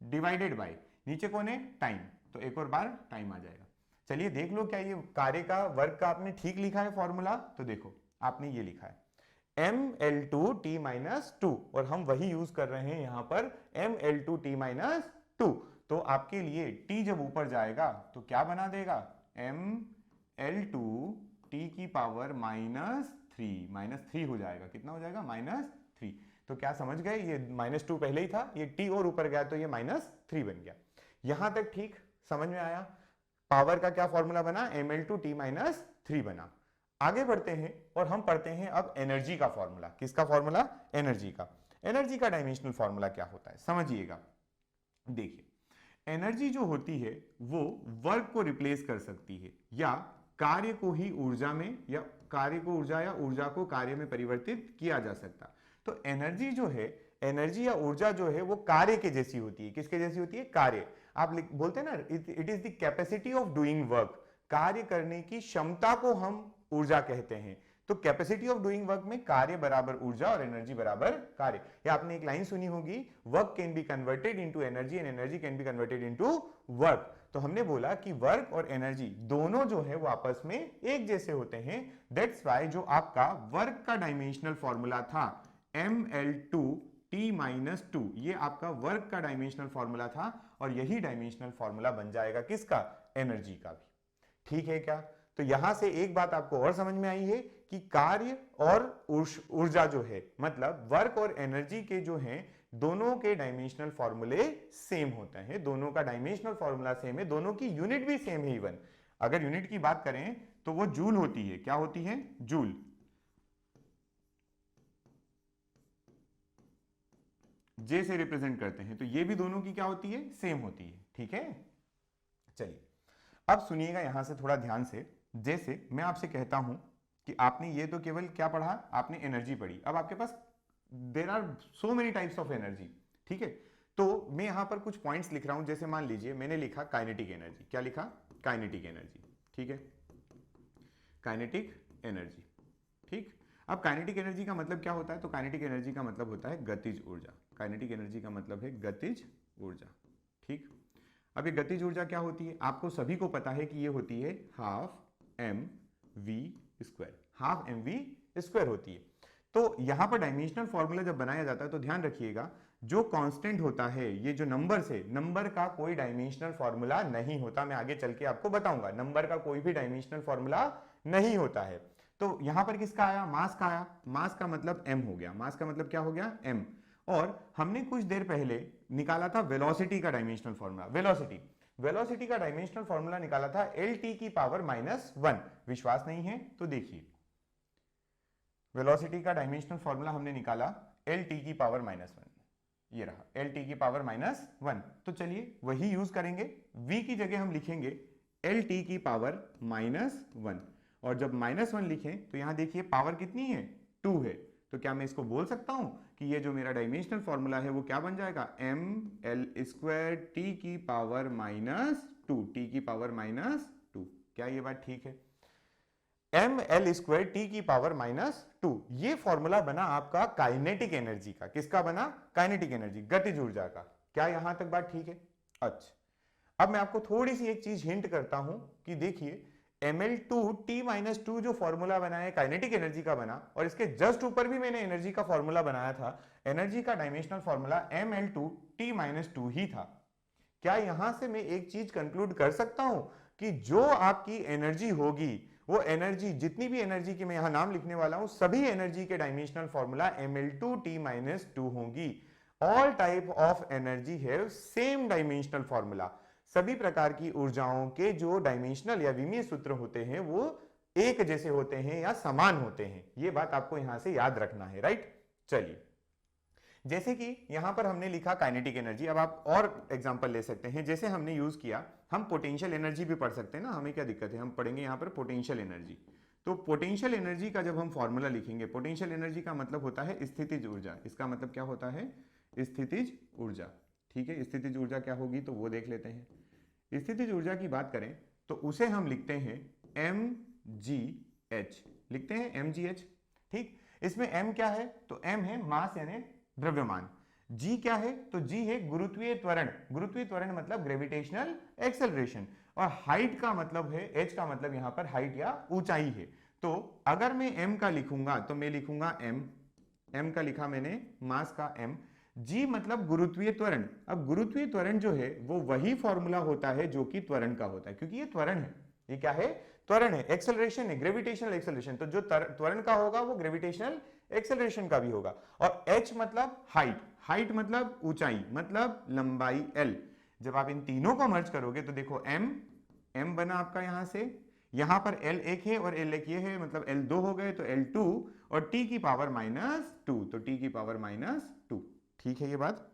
डिवाइडेड बाय, नीचे कौन है? टाइम, तो एक और बार टाइम आ जाएगा। चलिए देख लो क्या ये कार्य का, वर्क का आपने ठीक लिखा है फॉर्मूला? तो देखो आपने ये लिखा है ml2t-2 और हम वही यूज कर रहे हैं यहां पर ml2t-2। तो आपके लिए t जब ऊपर जाएगा तो क्या बना देगा? ml2t⁻³ हो जाएगा। कितना हो जाएगा? -3। तो क्या समझ गए? ये -2 पहले ही था, ये t और ऊपर गया तो ये -3 बन गया। यहां तक ठीक समझ में आया? पावर का क्या फॉर्मूला बना? ml2t-3 बना। आगे बढ़ते हैं और हम पढ़ते हैं अब एनर्जी का फॉर्मूला। किसका फॉर्मूला? एनर्जी का। एनर्जी का डायमेंशनल फॉर्मूला क्या होता है समझिएगा। देखिए, एनर्जी जो होती है वो वर्क को रिप्लेस कर सकती है या कार्य को ही ऊर्जा में, या कार्य को ऊर्जा या ऊर्जा को कार्य में परिवर्तित किया जा सकता। तो एनर्जी जो है, एनर्जी या ऊर्जा जो है वो कार्य के जैसी होती है। किसके जैसी होती है? कार्य। आप बोलते हैं ना, it is the capacity of doing work. कार्य करने की क्षमता को हम ऊर्जा कहते हैं। तो कैपेसिटी ऑफ डूइंग वर्क में कार्य बराबर ऊर्जा और एनर्जी बराबर कार्य। या आपने एक लाइन सुनी होगी, work can be converted into energy and energy can be converted into work. तो हमने बोला कि वर्क और एनर्जी दोनों जो है वो आपस में एक जैसे होते हैं। दैट्स व्हाई जो आपका वर्क का डायमेंशनल फॉर्मूला था ml2t-2, ये आपका वर्क का डायमेंशनल फॉर्मूला था और यही डायमेंशनल फॉर्मूला बन जाएगा किसका? एनर्जी का भी। ठीक है क्या? तो यहां से एक बात आपको और समझ में आई है कि कार्य और ऊर्जा जो है, मतलब वर्क और एनर्जी के जो हैं दोनों के डायमेंशनल फॉर्मूले सेम होते हैं। दोनों का डायमेंशनल फॉर्मूला सेम है, दोनों की यूनिट भी सेम है। इवन अगर यूनिट की बात करें तो वो जूल होती है। क्या होती है? जूल। जे से रिप्रेजेंट करते हैं, तो ये भी दोनों की क्या होती है? सेम होती है। ठीक है, चलिए अब सुनिएगा यहां से थोड़ा ध्यान से। जैसे मैं आपसे कहता हूं कि आपने ये तो केवल क्या पढ़ा? आपने एनर्जी पढ़ी। अब आपके पास there are so many types of energy. ठीक है, तो मैं यहां पर कुछ पॉइंट्स लिख रहा हूं। जैसे मान लीजिए मैंने लिखा काइनेटिक एनर्जी। क्या लिखा? Kinetic energy. ठीक है, काइनेटिक एनर्जी। ठीक, अब काइनेटिक एनर्जी का मतलब क्या होता है? तो काइनेटिक एनर्जी का मतलब होता है गतिज ऊर्जा। काइनेटिक एनर्जी का मतलब है गतिज ऊर्जा। ठीक, अब ये गतिज ऊर्जा क्या होती है? आपको सभी को पता है कि ये होती है ½ mv²। होती है। तो यहां पर डायमेंशनल फॉर्मूला जब बनाया जाता है तो ध्यान रखिएगा, जो कांस्टेंट होता है, ये जो नंबर से, नंबर का कोई डायमेंशनल फॉर्मूला नहीं होता। मैं आगे चल के आपको बताऊंगा, नंबर का कोई भी डायमेंशनल फॉर्मूला नहीं होता है। तो यहां पर किसका आया? मास का आया। मास का मतलब m हो गया। मास का मतलब क्या हो गया? m। और हमने कुछ देर पहले निकाला था वेलोसिटी का डायमेंशनल फॉर्मूला। वेलोसिटी का डायमेंशनल फॉर्मूला निकाला था Lt⁻⁻1। विश्वास नहीं है तो देखिए, वेलोसिटी का डायमेंशनल फॉर्मूला हमने निकाला Lt⁻⁻1। ये रहा Lt⁻⁻1। तो चलिए वही यूज करेंगे। v की जगह हम लिखेंगे Lt⁻⁻1। और जब -1 लिखें तो यहां देखिए पावर कितनी है? 2 है। तो क्या मैं इसको बोल सकता हूं कि ये जो मेरा डायमेंशनल फॉर्मूला है वो क्या बन जाएगा? ml²t⁻²। क्या ये बात ठीक है? ml²t⁻²। ये फॉर्मूला बना आपका काइनेटिक एनर्जी का। किसका बना? काइनेटिक एनर्जी, गतिज ऊर्जा का। क्या यहां तक बात ठीक है? अच्छा, अब मैं आपको थोड़ी सी एक चीज हिंट करता हूं कि देखिए Ml2T-2 जो फॉर्मूला बना है काइनेटिक एनर्जी का बना, और इसके जस्ट ऊपर भी मैंने एनर्जी का फॉर्मूला बनाया था, एनर्जी का डायमेंशनल फॉर्मूला Ml2T-2 ही था। क्या यहां से मैं एक चीज कंक्लूड कर सकता हूं कि जो आपकी एनर्जी होगी, वो एनर्जी, जितनी भी एनर्जी की मैं यहां नाम लिखने वाला हूं, सभी एनर्जी के डायमेंशनल फॉर्मूला Ml2T-2 होंगी। All type of energy have same dimensional formula. सभी प्रकार की ऊर्जाओं के जो डायमेंशनल या विमीय सूत्र होते हैं वो एक जैसे होते हैं या समान होते हैं। ये बात आपको यहां से याद रखना है, राइट। चलिए, जैसे कि यहां पर हमने लिखा काइनेटिक एनर्जी, अब आप और एग्जांपल ले सकते हैं। जैसे हमने यूज किया, हम पोटेंशियल एनर्जी भी पढ़ सकते हैं ना, हमें क्या दिक्कत है, हम पढ़ेंगे यहां पर पोटेंशियल एनर्जी। तो पोटेंशियल एनर्जी का जब हम फॉर्मूला लिखेंगे, पोटेंशियल एनर्जी का मतलब होता है स्थितिज ऊर्जा। इसका मतलब क्या होता है, स्थितिज ऊर्जा। ठीक है, स्थितिज ऊर्जा क्या होगी तो वो देख लेते हैं। स्थितिज ऊर्जा की बात करें तो उसे हम लिखते हैं mgh, लिखते हैं mgh। ठीक, इसमें m क्या है तो m है मास यानी द्रव्यमान, g क्या है तो g है गुरुत्वीय त्वरण। गुरुत्वीय त्वरण मतलब ग्रेविटेशनल एक्सेलरेशन, और हाइट का मतलब है, h का मतलब यहां पर हाइट या ऊंचाई है। तो अगर मैं m का लिखूंगा तो मैं लिखूंगा m का लिखा मैंने, मास का m, g मतलब गुरुत्वीय त्वरण। अब गुरुत्वीय त्वरण जो है वो वही फॉर्मूला होता है जो कि त्वरण का होता है, क्योंकि ये त्वरण है। ये क्या है, त्वरण है, एक्सेलरेशन है, ग्रेविटेशनल एक्सेलरेशन। तो जो त्वरण का होगा वो ग्रेविटेशनल एक्सेलरेशन का भी होगा। और h मतलब हाइट, हाइट मतलब ऊंचाई, मतलब लंबाई l। जब आप इन तीनों को मर्ज करोगे तो देखो m बना आपका यहां से, यहां पर l एक है और l एक ये है, मतलब l दो हो गए तो l2, और t की पावर -2 तो t की पावर -2। ठीक है, ये बात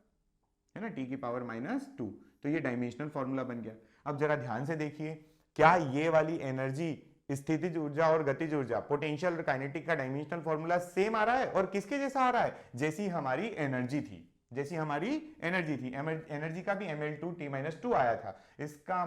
है ना, t की पावर -2। तो ये डायमेंशनल फॉर्मूला बन गया। अब जरा ध्यान से देखिए, क्या ये वाली एनर्जी, स्थितिज ऊर्जा और गतिज ऊर्जा, पोटेंशियल और काइनेटिक का डायमेंशनल फॉर्मूला सेम आ रहा है, और किसके जैसा आ रहा है, जैसी हमारी एनर्जी थी, जैसी हमारी एनर्जी थी। एनर्जी का भी Ml2T-2 आया था। इसका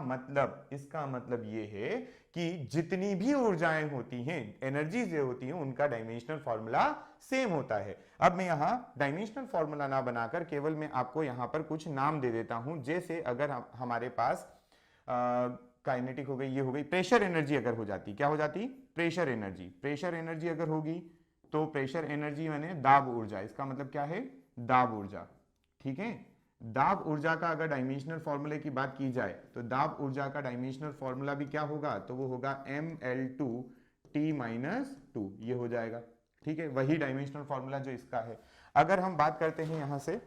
मतलब ये है कि जितनी भी ऊर्जाएं होती हैं, एनर्जी जो होती हैं, उनका डायमेंशनल फॉर्मूला सेम होता है। अब मैं यहां डायमेंशनल फॉर्मूला ना बनाकर केवल मैं आपको यहां पर कुछ नाम दे देता हूं। जैसे अगर हमारे पास काइनेटिक हो गई, ये हो गई, प्रेशर एनर्जी अगर हो जाती, क्या हो जाती, प्रेशर एनर्जी। प्रेशर एनर्जी अगर होगी तो प्रेशर एनर्जी माने दाब ऊर्जा, इसका मतलब क्या है, दाब ऊर्जा। ठीक है, दाब ऊर्जा का अगर डायमेंशनल फॉर्मूले की बात की जाए तो दाब ऊर्जा का डायमेंशनल फॉर्मूला भी क्या होगा, तो वो होगा Ml2T-2, ये हो जाएगा। ठीक है, वही डायमेंशनल फॉर्मूला जो इसका है। अगर हम बात करते हैं यहां से,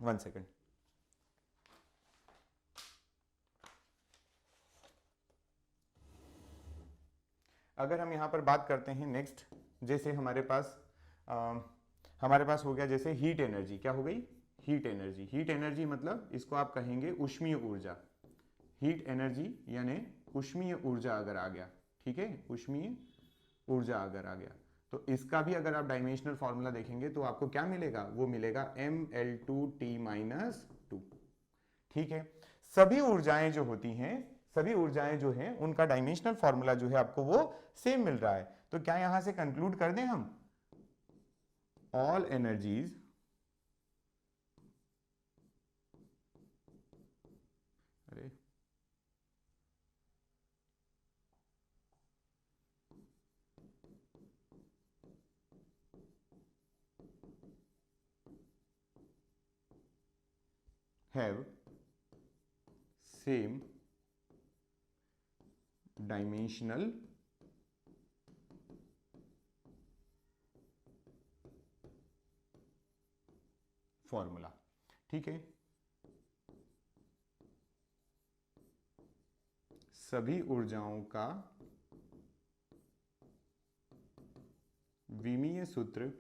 1 सेकेंड, अगर हम यहां पर बात करते हैं नेक्स्ट, जैसे हमारे पास हो गया जैसे हीट एनर्जी, क्या हो गई, हीट एनर्जी। हीट एनर्जी मतलब इसको आप कहेंगे ऊष्मीय ऊर्जा। हीट एनर्जी यानी ऊष्मीय ऊर्जा अगर आ गया, ठीक है, ऊष्मीय ऊर्जा अगर आ गया, तो इसका भी अगर आप डायमेंशनल फॉर्मूला देखेंगे तो आपको क्या मिलेगा, वो मिलेगा Ml2T-2। ठीक है, सभी ऊर्जाएं जो होती हैं, सभी ऊर्जाएं जो हैं, उनका डायमेंशनल फॉर्मूला जो है आपको वो सेम मिल रहा है। तो क्या यहां से कंक्लूड कर दें हम, all energies have same dimensional formula. ठीक है, सभी ऊर्जाओं का विमीय सूत्र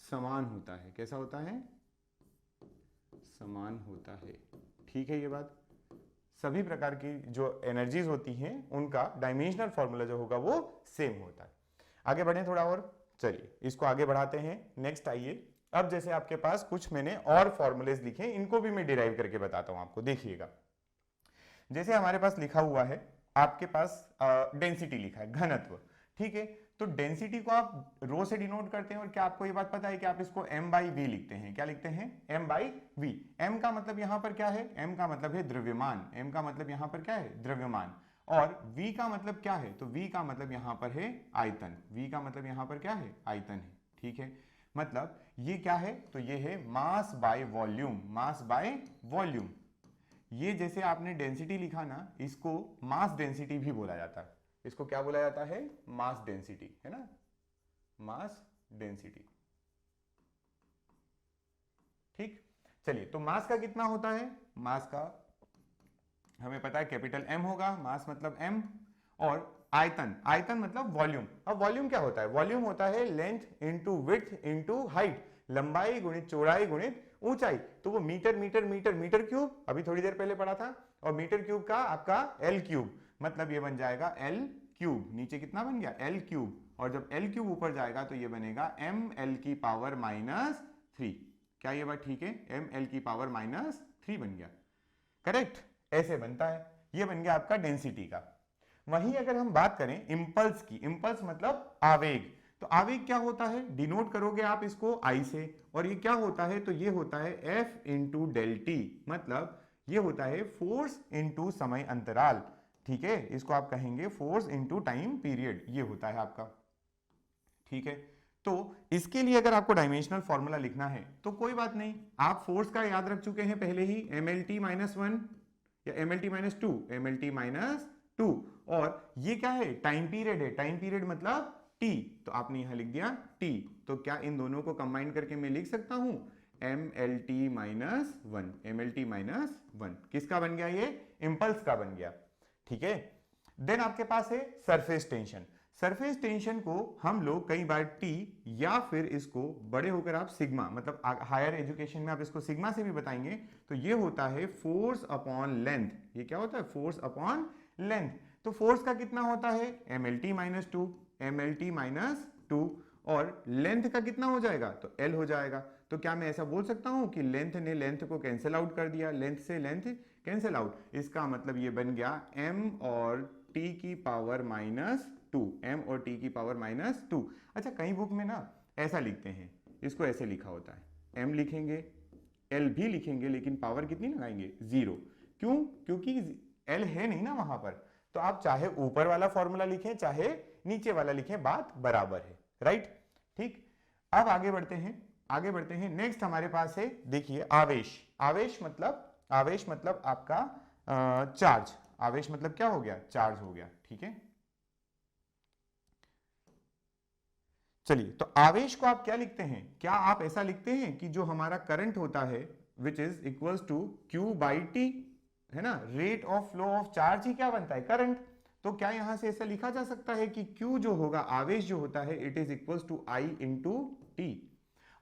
समान होता है। कैसा होता है, समान होता है। ठीक है, ये बात, सभी प्रकार की जो एनर्जीज होती हैं उनका डायमेंशनल फॉर्मूला जो होगा वो सेम होता है। आगे बढ़े थोड़ा और, चलिए इसको आगे बढ़ाते हैं। नेक्स्ट आइए, अब जैसे आपके पास कुछ मैंने और फॉर्मूलेज लिखे, इनको भी मैं डिराइव करके बताता हूं आपको। देखिएगा, जैसे हमारे पास लिखा हुआ है, आपके पास डेंसिटी लिखा है, घनत्व। ठीक है, तो डेंसिटी को आप रो से डिनोट करते हैं, और क्या आपको ये बात पता है कि आप इसको m बाई वी लिखते हैं? क्या लिखते हैं? m by we. m का मतलब यहां पर क्या है? m का मतलब है द्रव्यमान। m का मतलब यहां पर क्या है? द्रव्यमान। और v का मतलब क्या है? तो v का मतलब यहां पर है आयतन। v का मतलब यहां पर क्या है? आयतन है। ठीक है, मतलब ये क्या है? तो ये है mass by volume. Mass by volume. ये जैसे आपने डेंसिटी लिखा ना, इसको मास डेंसिटी भी बोला जाता है। इसको क्या बोला जाता है? मास डेंसिटी, है ना, मास डेंसिटी। ठीक, चलिए, तो मास का कितना होता है? मास का हमें पता है कैपिटल M होगा, मास मतलब M, और आयतन, आयतन मतलब वॉल्यूम। अब वॉल्यूम क्या होता है? वॉल्यूम होता है length into width into height, लंबाई गुणित चौड़ाई गुणित ऊंचाई। तो वो metre metre metre metre cube अभी थोड़ी देर पहले पढ़ा था, और मीटर क्यूब का आपका L क्यूब, मतलब ये बन जाएगा L क्यूब। नीचे कितना बन गया? L cube. और जब L क्यूब ऊपर जाएगा तो ये बनेगा ml की पावर -3। क्या ये बात ठीक है? ml की पावर -3 बन गया, करेक्ट? ऐसे बनता है, ये बन गया आपका डेंसिटी का। वहीं अगर हम बात करें इंपल्स की, इंपल्स मतलब आवेग, तो आवेग क्या होता है? डिनोट करोगे आप इसको I से, और ये क्या होता है? तो ये होता है F इंटू डेल टी, मतलब ये होता है फोर्स इंटू समय अंतराल। ठीक है, इसको आप कहेंगे फोर्स इंटू टाइम पीरियड, ये होता है आपका। ठीक है, तो इसके लिए अगर आपको डायमेंशनल फॉर्मूला लिखना है तो कोई बात नहीं, आप फोर्स का याद रख चुके हैं पहले ही, mlt -1 या mlt -2, mlt -2, और ये क्या है? टाइम पीरियड है। टाइम पीरियड मतलब t, तो आपने यहां लिख दिया t। तो क्या इन दोनों को कंबाइन करके मैं लिख सकता हूं mlt -1, mlt -1 किसका बन गया? ये इंपल्स का बन गया। ठीक है, देन आपके पास है सरफेस टेंशन। सरफेस टेंशन को हम लोग कई बार टी, या फिर इसको बड़े होकर आप सिग्मा, मतलब हायर एजुकेशन में आप इसको सिग्मा से भी बताएंगे। तो ये होता है फोर्स अपॉन लेंथ। ये क्या होता है? Force upon length. तो फोर्स का कितना होता है? mlt -2, mlt -2, और लेंथ का कितना हो जाएगा? तो l हो जाएगा। तो क्या मैं ऐसा बोल सकता हूं कि लेंथ ने लेंथ को कैंसिल आउट कर दिया? लेंथ से लेंथ कैंसिल आउट। इसका मतलब ये बन गया m और t की पावर -2, m और t की पावर -2। अच्छा, कई बुक में ना ऐसा लिखते हैं, इसको ऐसे लिखा होता है, m लिखेंगे, l भी लिखेंगे, लेकिन पावर कितनी लगाएंगे? 0। क्यों? क्योंकि l है नहीं ना वहां पर। तो आप चाहे ऊपर वाला फॉर्मूला लिखें चाहे नीचे वाला लिखें, बात बराबर है, राइट? ठीक, अब आगे बढ़ते हैं, आगे बढ़ते हैं। नेक्स्ट हमारे पास है, देखिए, आवेश। आवेश मतलब आपका चार्ज। आवेश मतलब क्या हो गया? चार्ज हो गया। ठीक है, चलिए, तो आवेश को आप क्या लिखते हैं? क्या आप ऐसा लिखते हैं कि जो हमारा करंट होता है which is equals to Q by t, है ना, rate of flow of charge ही क्या बनता है? करंट। तो क्या यहां से ऐसा लिखा जा सकता है कि Q जो होगा, आवेश जो होता है, it is equals to I into T.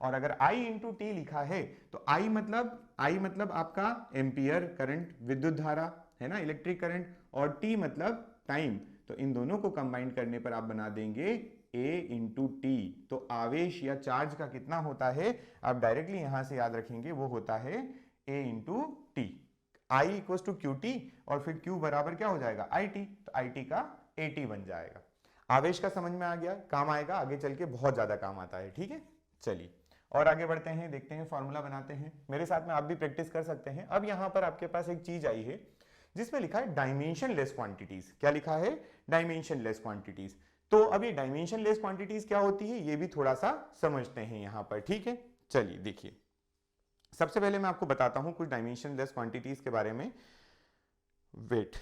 और अगर I इंटू टी लिखा है तो I मतलब आपका एम्पियर करंट, विद्युत धारा, है ना, इलेक्ट्रिक करंट, और T मतलब टाइम। तो इन दोनों को कंबाइन करने पर आप बना देंगे A इंटू टी। तो आवेश या चार्ज का कितना होता है? आप डायरेक्टली यहां से याद रखेंगे, वो होता है A into T. I equal to Q T, और फिर Q बराबर क्या हो जाएगा? I T. तो आई टी का AT बन जाएगा। आवेश का समझ में आ गया, काम आएगा आगे चल के, बहुत ज्यादा काम आता है। ठीक है, चलिए और आगे बढ़ते हैं, देखते हैं, फॉर्मूला बनाते हैं। मेरे साथ में आप भी प्रैक्टिस कर सकते हैं। अब यहां पर आपके पास एक चीज आई है जिसमें लिखा है डायमेंशन लेस क्वांटिटीज। क्या लिखा है? Dimension less quantities. तो अब ये डायमेंशन लेस क्वांटिटीज क्या होती है, ये भी थोड़ा सा समझते हैं यहां पर। ठीक है, चलिए देखिए, सबसे पहले मैं आपको बताता हूं कुछ डायमेंशन लेस क्वांटिटीज के बारे में। वेट,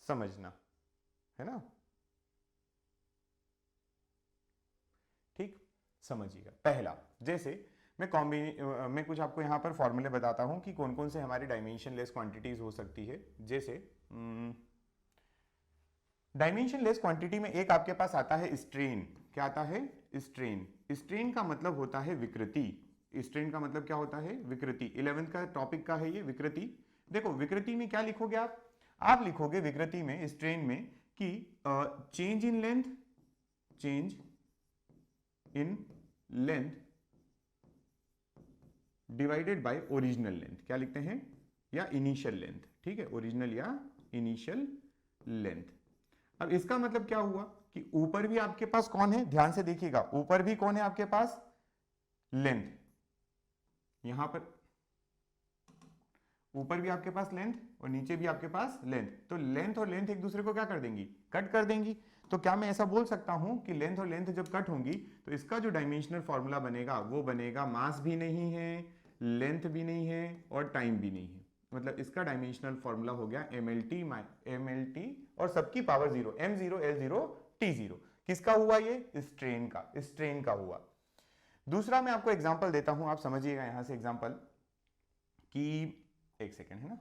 समझना, है ना, ठीक, समझिएगा। पहला, जैसे मैं कुछ आपको यहां पर फॉर्मूले बताता हूं कि कौन कौन से हमारी डायमेंशन लेस क्वांटिटीज हो सकती है। जैसे डायमेंशन लेस क्वांटिटी में एक आपके पास आता है स्ट्रेन। क्या आता है? स्ट्रेन। स्ट्रेन का मतलब होता है विकृति। स्ट्रेन का मतलब क्या होता है? विकृति। 11th का टॉपिक का है ये, विकृति। देखो, विकृति में क्या लिखोगे आप लिखोगे विकृति में, स्ट्रेन में, कि change in length, change in length divided by original length. क्या लिखते हैं? या इनिशियल लेंथ, ठीक है, ओरिजिनल या इनिशियल लेंथ। अब इसका मतलब क्या हुआ कि ऊपर भी आपके पास कौन है, ध्यान से देखिएगा, ऊपर भी कौन है आपके पास, लेंथ, यहां पर ऊपर भी आपके पास लेंथ और नीचे भी आपके पास लेंथ, तो लेंथ और लेंथ एक दूसरे को क्या कर देंगी, कट कर देंगी। तो क्या मैं ऐसा बोल सकता हूं कि लेंथ और लेंथ जब कट होंगी तो इसका जो डायमेंशनल फॉर्मूला बनेगा वो बनेगा, मास भी नहीं है, लेंथ भी नहीं है और टाइम भी नहीं है, मतलब इसका डायमेंशनल फॉर्मूला हो गया MLT और सबकी पावर 0, M0 L0 T0। किसका हुआ ये, स्ट्रेन का हुआ। दूसरा मैं आपको एग्जांपल देता हूं, आप समझिएगा यहां से एग्जांपल कि, एक सेकेंड है ना,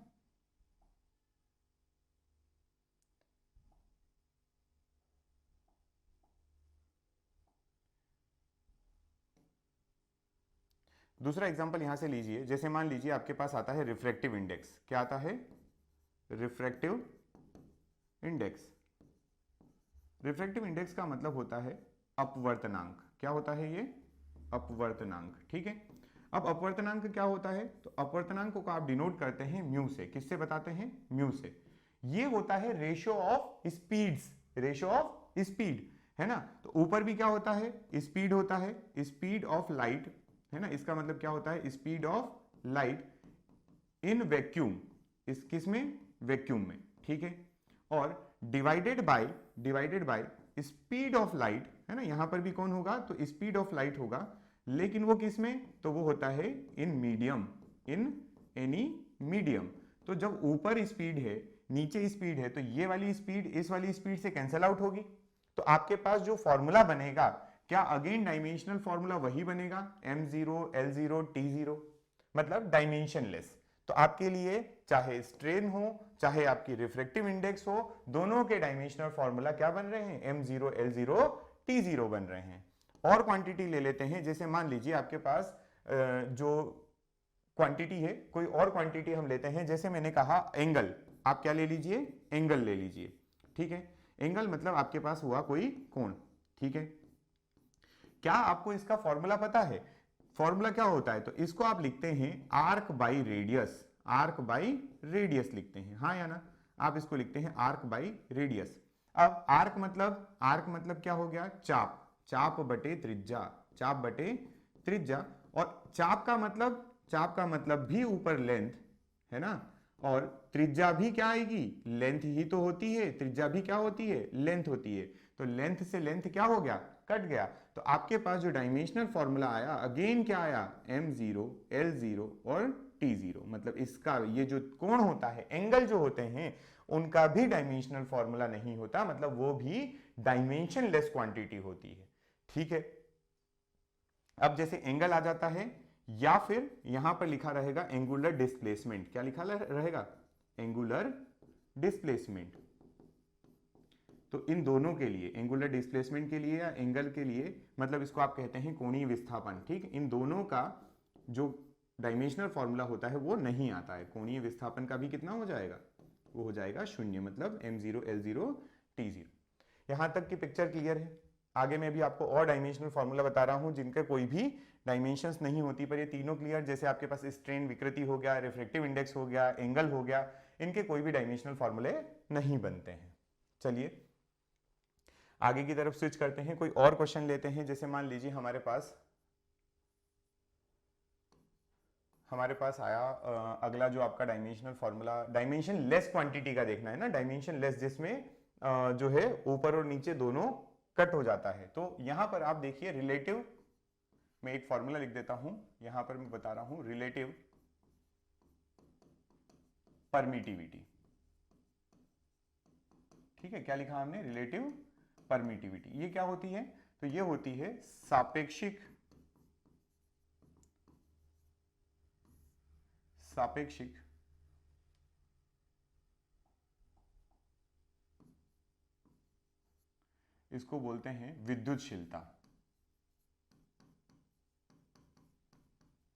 दूसरा एग्जांपल यहां से लीजिए, जैसे मान लीजिए आपके पास आता है रिफ्रैक्टिव इंडेक्स, क्या आता है, रिफ्रैक्टिव इंडेक्स। रिफ्रैक्टिव इंडेक्स का मतलब होता है अपवर्तनांक, क्या होता है ये, अपवर्तनांक, ठीक है। अब अपवर्तनांक क्या होता है, तो अपवर्तनांक को आप डिनोट करते हैं म्यू से, किससे बताते हैं, म्यू से। ये होता है ratio of speeds, ratio of speed, है ना। तो ऊपर भी क्या होता है, स्पीड होता है, स्पीड ऑफ लाइट, है ना, इसका मतलब क्या होता है, speed of light in vacuum, इस किस में, वैक्यूम में, ठीक है। और divided by speed of light, है ना, यहां पर भी कौन होगा, तो स्पीड ऑफ लाइट होगा, लेकिन वो किस में, तो वो होता है in medium, in any medium. तो जब ऊपर स्पीड है नीचे स्पीड है, तो ये वाली स्पीड इस वाली स्पीड से कैंसिल आउट होगी, तो आपके पास जो फॉर्मूला बनेगा, क्या अगेन डायमेंशनल फॉर्मूला वही बनेगा, M0 L0 T0, मतलब डायमेंशनलेस। तो आपके लिए चाहे स्ट्रेन हो चाहे आपकी रिफ्रैक्टिव इंडेक्स हो, दोनों के डायमेंशनल फॉर्मूला क्या बन रहे हैं, M0 L0 T0 बन रहे हैं। और क्वांटिटी ले लेते हैं, जैसे मान लीजिए आपके पास जो क्वांटिटी है, कोई और क्वांटिटी हम लेते हैं, जैसे मैंने कहा एंगल, आप क्या ले लीजिए, एंगल ले लीजिए, ठीक है। एंगल मतलब आपके पास हुआ कोई कोण, ठीक है। क्या आपको इसका फॉर्मूला पता है, फॉर्मूला क्या होता है, तो इसको आप लिखते हैं arc by radius, arc by radius लिखते हैं, हाँ या ना, आप इसको लिखते हैं आर्क बाई रेडियस। अब आर्क मतलब क्या हो गया, चाप, चाप बटे त्रिज्या, चाप बटे त्रिज्या। और चाप का मतलब भी ऊपर लेंथ, है ना, और त्रिज्या भी क्या आएगी, लेंथ ही तो होती है, त्रिज्या भी क्या होती है, लेंथ होती है। तो लेंथ से लेंथ क्या हो गया, कट गया। तो आपके पास जो डायमेंशनल फॉर्मूला आया, अगेन क्या आया, M0 L0 और T0, मतलब इसका ये जो कोण होता है, एंगल जो होते हैं, उनका भी डायमेंशनल फॉर्मूला नहीं होता, मतलब वो भी डायमेंशनलेस क्वांटिटी होती है, ठीक है। अब जैसे एंगल आ जाता है, या फिर यहां पर लिखा रहेगा एंगुलर डिस्प्लेसमेंट, क्या लिखा रहेगा, एंगुलर डिस्प्लेसमेंट। तो इन दोनों के लिए, एंगुलर डिस्प्लेसमेंट के लिए या एंगल के लिए, मतलब इसको आप कहते हैं कोणीय विस्थापन, ठीक। इन दोनों का जो डायमेंशनल फॉर्मूला होता है वो नहीं आता है, कोणीय विस्थापन का भी कितना हो जाएगा, वो हो जाएगा 0, मतलब M0 L0 T0। यहां तक की पिक्चर क्लियर है। आगे मैं भी आपको और डायमेंशनल फॉर्मूला बता रहा हूं जिनका कोई भी डायमेंशंस नहीं होती, पर ये तीनों क्लियर, जैसे आपके पास स्ट्रेन विकृति हो गया, रिफ्रैक्टिव इंडेक्स हो गया, एंगल हो गया, इनके कोई भी डायमेंशनल फॉर्मूले नहीं बनते हैं। चलिए आगे की तरफ स्विच करते हैं, कोई और क्वेश्चन लेते हैं। जैसे मान लीजिए हमारे पास आया अगला जो आपका dimensional formula, dimension less quantity का देखना है ना, डायमेंशन लेस जिसमें जो है ऊपर और नीचे दोनों कट हो जाता है। तो यहां पर आप देखिए रिलेटिव, मैं एक फॉर्मूला लिख देता हूं, यहां पर मैं बता रहा हूं रिलेटिव परमिटिविटी, ठीक है। क्या लिखा हमने, रिलेटिव परमिटिविटी। ये क्या होती है, तो ये होती है सापेक्षिक इसको बोलते हैं विद्युतशीलता,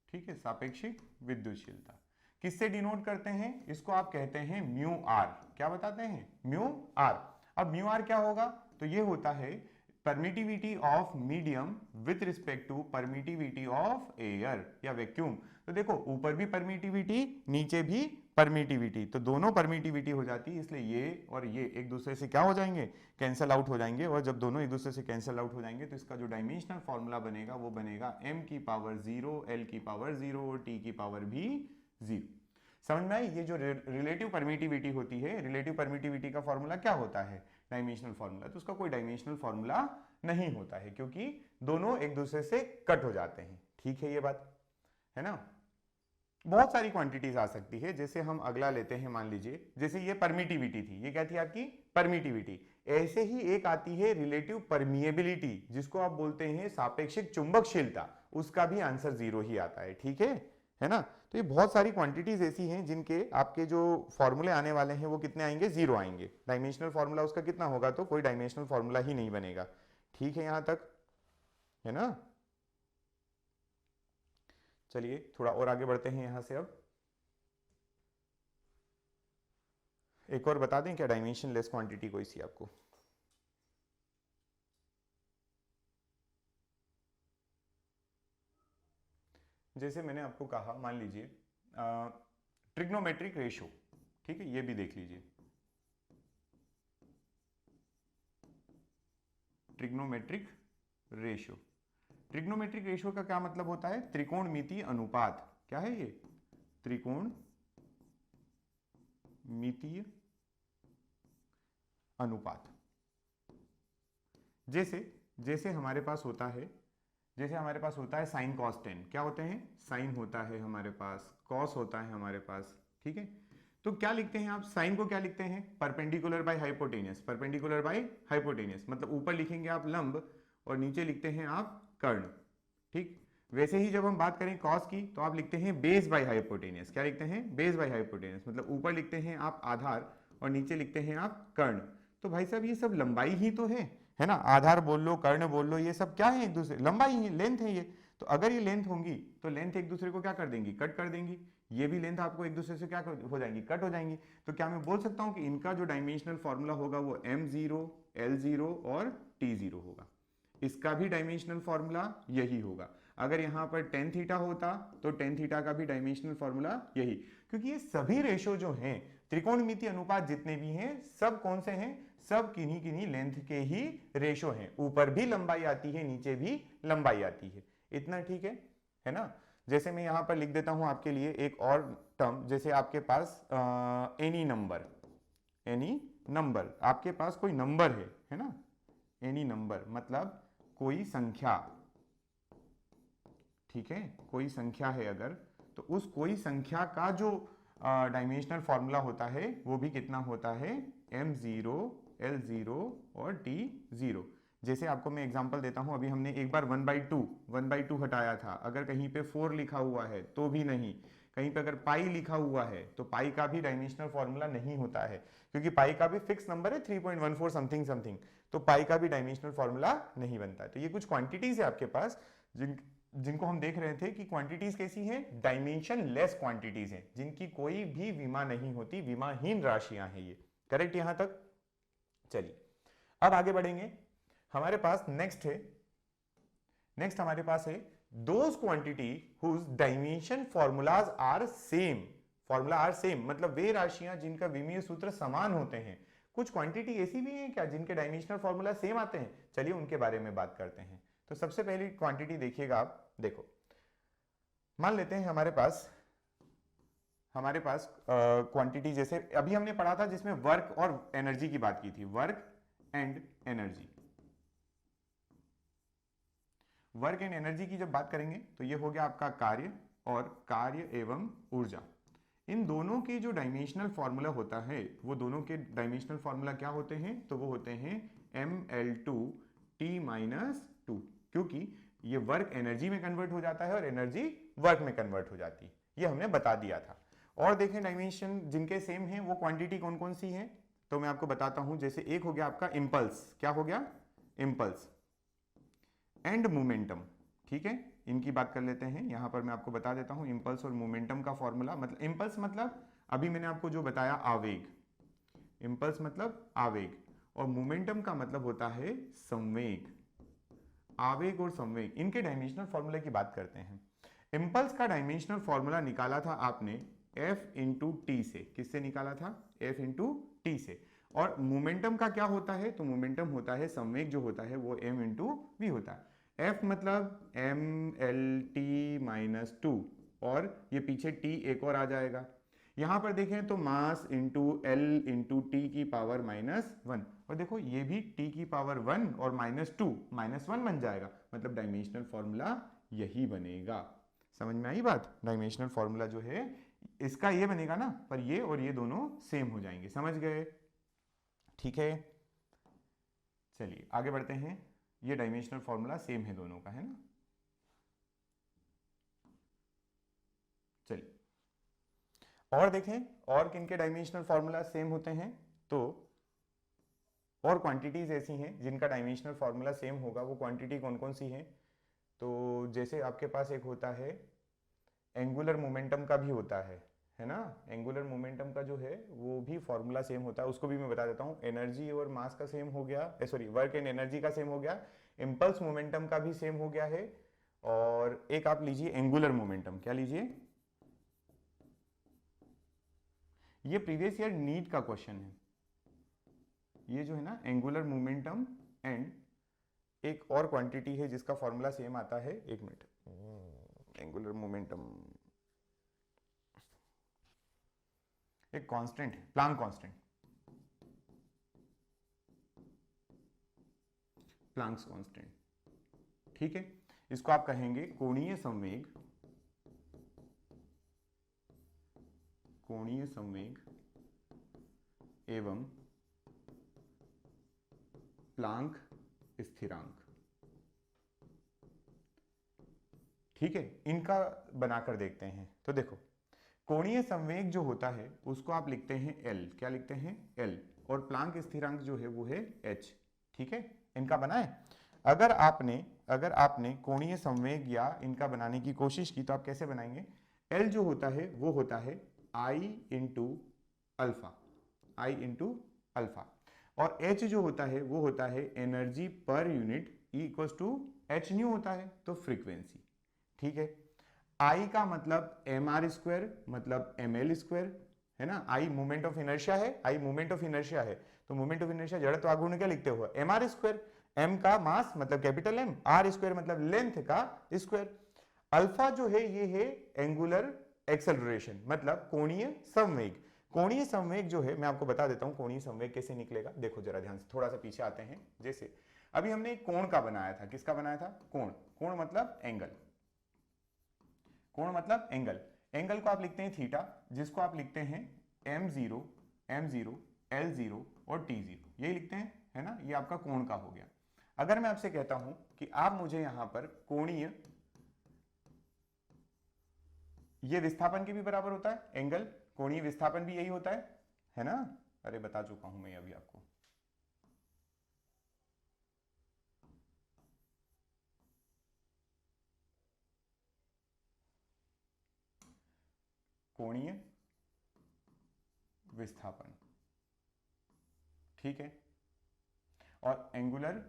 ठीक है, सापेक्षिक विद्युतशीलता। किससे डिनोट करते हैं, इसको आप कहते हैं म्यू आर, क्या बताते हैं, म्यू आर। अब म्यू आर क्या होगा, तो ये होता है permittivity of medium with respect to permittivity of air या वैक्यूम। तो देखो ऊपर भी परमिटिविटी नीचे भी परमिटिविटी, तो दोनों परमिटिविटी हो जाती है, इसलिए ये और ये एक दूसरे से क्या हो जाएंगे, कैंसल आउट हो जाएंगे। और जब दोनों एक दूसरे से कैंसल आउट हो जाएंगे तो इसका जो डायमेंशनल फॉर्मूला बनेगा वो बनेगा m की पावर 0, l की पावर 0 और t की पावर भी 0। समझ में आई? ये जो रिलेटिव परमिटिविटी होती है, रिलेटिव परमिटिविटी का फॉर्मूला क्या होता है, डायमेंशनल फॉर्मूला। तो उसका कोई डायमेंशनल फॉर्मूला नहीं होता है क्योंकि दोनों एक दूसरे से कट हो जाते हैं। ठीक है, ये बात है ना। बहुत सारी क्वांटिटीज आ सकती है, जैसे हम अगला लेते हैं, मान लीजिए जैसे ये परमिटिविटी थी, ये क्या थी आपकी परमिटिविटी। ऐसे ही एक आती है रिलेटिव परमिएबिलिटी, जिसको आप बोलते हैं सापेक्षिक चुंबकशीलता, उसका भी आंसर 0 ही आता है। ठीक है ना। तो ये बहुत सारी क्वांटिटीज ऐसी हैं जिनके आपके जो फॉर्मूले आने वाले हैं वो कितने आएंगे, 0 आएंगे। डायमेंशनल फॉर्मूला उसका कितना होगा, तो कोई डायमेंशनल फॉर्मूला ही नहीं बनेगा। ठीक है, यहां तक है ना। चलिए थोड़ा और आगे बढ़ते हैं यहां से। अब एक और बता दें क्या, डायमेंशन लेस क्वांटिटी कोई सी आपको। जैसे मैंने आपको कहा, मान लीजिए ट्रिग्नोमेट्रिक रेशो, ठीक है, ये भी देख लीजिए। ट्रिग्नोमेट्रिक रेशो, ट्रिग्नोमेट्रिक रेशो का क्या मतलब होता है, त्रिकोणमितीय अनुपात। क्या है ये, त्रिकोणमितीय अनुपात। जैसे जैसे हमारे पास होता है, जैसे हमारे पास होता है साइन कॉस टेन, क्या होते हैं, साइन होता है हमारे पास, कॉस होता है हमारे पास। ठीक है, तो क्या लिखते हैं आप, साइन को क्या लिखते हैं, perpendicular by hypotenuse, perpendicular by hypotenuse, मतलब ऊपर लिखेंगे आप लंब और नीचे लिखते हैं आप कर्ण। ठीक, वैसे ही जब हम बात करें कॉस की तो आप लिखते हैं बेस बाय हाइपोटेनियस। क्या लिखते हैं, बेस बाय हाइपोटेनियस, मतलब ऊपर लिखते हैं आप आधार और नीचे लिखते हैं आप कर्ण। तो भाई साहब ये सब लंबाई ही तो है ना। आधार बोल लो, कर्ण बोल लो, ये सब क्या है, एक दूसरे लंबाई है, लेंथ है ये। तो अगर ये लेंथ होंगी तो लेंथ एक दूसरे को क्या कर देंगी, कट कर देंगी। ये भी लेंथ आपको एक दूसरे से क्या हो जाएंगी, कट हो जाएंगी। तो क्या मैं बोल सकता हूं कि इनका जो डायमेंशनल फॉर्मूला होगा वो m0, l0 और t0 होगा। इसका भी डायमेंशनल फॉर्मूला यही होगा। अगर यहां पर टेन थीटा होता तो टेन थीटा का भी डायमेंशनल फॉर्मूला यही, क्योंकि ये सभी रेशो जो हैं, त्रिकोणमितीय अनुपात जितने भी हैं, सब कौन से हैं, सब किन्हीं किन्हीं लेंथ के ही रेशो हैं। ऊपर भी लंबाई आती है, नीचे भी लंबाई आती है। इतना ठीक है ना। जैसे मैं यहां पर लिख देता हूं आपके लिए एक और टर्म, जैसे आपके पास एनी नंबर, आपके पास कोई नंबर है ना। एनी नंबर मतलब कोई संख्या, ठीक है, कोई संख्या है अगर, तो उस कोई संख्या का जो डायमेंशनल फॉर्मूला होता है वो भी कितना होता है, m0, l0 और t0। जैसे आपको मैं एग्जांपल देता हूं, अभी हमने एक बार 1/2 हटाया था, अगर कहीं पे 4 लिखा हुआ है तो भी नहीं, कहीं पे अगर पाई लिखा हुआ है तो पाई का भी डायमेंशनल फॉर्मूला नहीं होता है, क्योंकि पाई का भी फिक्स नंबर है 3.14 समथिंग समथिंग, तो पाई का भी डायमेंशनल फॉर्मूला नहीं बनता है। तो ये कुछ क्वांटिटीज है आपके पास जिनको हम देख रहे थे कि क्वांटिटीज कैसी हैं, डायमेंशन लेस क्वांटिटीज हैं, जिनकी कोई भी विमा नहीं होती, विमाहीन राशियां हैं ये। करेक्ट यहां तक। चलिए अब आगे बढ़ेंगे। हमारे पास नेक्स्ट हमारे पास है those quantity whose dimension formulas are same. Formula are same मतलब वे राशियां जिनका विमीय सूत्र समान होते हैं। कुछ क्वांटिटी ऐसी भी हैं क्या जिनके डायमेंशनल फॉर्मूला सेम आते हैं, चलिए उनके बारे में बात करते हैं। तो सबसे पहली क्वांटिटी देखिएगा आप, देखो मान लेते हैं हमारे पास क्वांटिटी जैसे अभी हमने पढ़ा था जिसमें वर्क और एनर्जी की बात की थी, work and energy. Work and energy की जब बात करेंगे तो ये हो गया आपका कार्य और कार्य एवं ऊर्जा। इन दोनों के जो डायमेंशनल फॉर्मूला होता है, वो दोनों के डायमेंशनल फॉर्मूला क्या होते हैं, तो वो होते हैं ml2t-2, क्योंकि ये वर्क एनर्जी में कन्वर्ट हो जाता है और एनर्जी वर्क में कन्वर्ट हो जाती है, ये हमने बता दिया था। और देखें डायमेंशन जिनके सेम हैं वो क्वांटिटी कौन कौन सी है, तो मैं आपको बताता हूं। जैसे एक हो गया आपका इंपल्स, क्या हो गया, इंपल्स एंड मोमेंटम। ठीक है, इनकी बात कर लेते हैं। यहां पर मैं आपको बता देता हूं इंपल्स और मोमेंटम का फॉर्मूला। मतलब इंपल्स मतलब अभी मैंने आपको जो बताया आवेग, इंपल्स मतलब आवेग, और मोमेंटम का मतलब होता है संवेग। आवेग और संवेग, इनके डायमेंशनल फॉर्मूला की बात करते हैं। इंपल्स का डायमेंशनल फॉर्मूला निकाला था आपने एफ इंटू टी से, किससे निकाला था, एफ इंटू टी से। और मोमेंटम का क्या होता है, तो मोमेंटम होता है संवेग जो होता है वो m इंटू वी होता है। एफ मतलब M L T minus two, और ये पीछे टी एक और आ जाएगा। यहां पर देखें तो mass into L into T की पावर -1, और देखो ये भी टी की पावर 1 और -2 -1 बन जाएगा, मतलब डायमेंशनल फॉर्मूला यही बनेगा। समझ में आई बात, डायमेंशनल फॉर्मूला जो है इसका ये बनेगा ना, पर ये और ये दोनों सेम हो जाएंगे, समझ गए, ठीक है। चलिए आगे बढ़ते हैं, ये डायमेंशनल फॉर्मूला सेम है दोनों का, है ना। चलिए और देखें और किन के डायमेंशनल फॉर्मूला सेम होते हैं, तो और क्वांटिटीज ऐसी हैं जिनका डायमेंशनल फॉर्मूला सेम होगा। वो क्वांटिटी कौन कौन सी हैं, तो जैसे आपके पास एक होता है एंगुलर मोमेंटम का भी होता है ना। एंगुलर मोमेंटम का जो है वो भी फॉर्मूला सेम होता है, उसको भी मैं बता देता हूँ। एनर्जी और मास का सेम हो गया, सॉरी वर्क एंड एनर्जी का सेम हो गया, इम्पल्स मोमेंटम का भी सेम हो गया है। और एक आप लीजिए एंगुलर मोमेंटम, क्या लीजिए, ये प्रीवियस ईयर नीट का क्वेश्चन है, ये जो है ना एंगुलर मोमेंटम एंड एक और क्वांटिटी है जिसका फॉर्मूला सेम आता है, एक मिनट, एंगुलर मोमेंटम एक कांस्टेंट है, प्लांक कांस्टेंट, प्लांक्स कांस्टेंट, ठीक है। इसको आप कहेंगे कोणीय संवेग, कोणीय संवेग एवं प्लांक स्थिरांक, ठीक है। इनका बनाकर देखते हैं, तो देखो कोणीय संवेग जो होता है उसको आप लिखते हैं L, क्या लिखते हैं L, और प्लांक स्थिरांक जो है वो है H, ठीक है। इनका बनाए, अगर आपने कोणीय संवेग या इनका बनाने की कोशिश की तो आप कैसे बनाएंगे, L जो होता है वो होता है I into alpha, I into alpha, और H जो होता है वो होता है energy per unit, E equal to H nu होता है, तो फ्रीक्वेंसी, ठीक है। I का मतलब एम आर स्क्वायर मतलब एम एल स्क्वायर, है ना। I मोमेंट ऑफ इनर्शिया है, I मोमेंट ऑफ इनर्शिया है, तो मोमेंट ऑफ इनर्शिया जड़त्व आघूर्ण क्या लिखते हो, एम आर स्क्वायर। M का मास मतलब कैपिटल M, R स्क्वायर मतलब लेंथ का स्क्वायर। अल्फा जो है ये है एंगुलर एक्सेलरेशन मतलब कोणीय संवेग। कोणीय संवेग जो है मैं आपको बता देता हूं कोणीय संवेग कैसे निकलेगा, देखो जरा ध्यान से, थोड़ा सा पीछे आते हैं। जैसे अभी हमने एक कोण का बनाया था, किसका बनाया था, कोण, कोण मतलब एंगल, कोण मतलब एंगल, एंगल को आप लिखते हैं थीटा, जिसको आप लिखते हैं m0 l0 और t0, यही लिखते हैं, है ना। ये आपका कोण का हो गया। अगर मैं आपसे कहता हूं कि आप मुझे यहां पर कोणीय, ये विस्थापन के भी बराबर होता है एंगल, कोणीय विस्थापन भी यही होता है ना। अरे बता चुका हूं मैं अभी आपको, कोणीय विस्थापन, ठीक है, और एंगुलर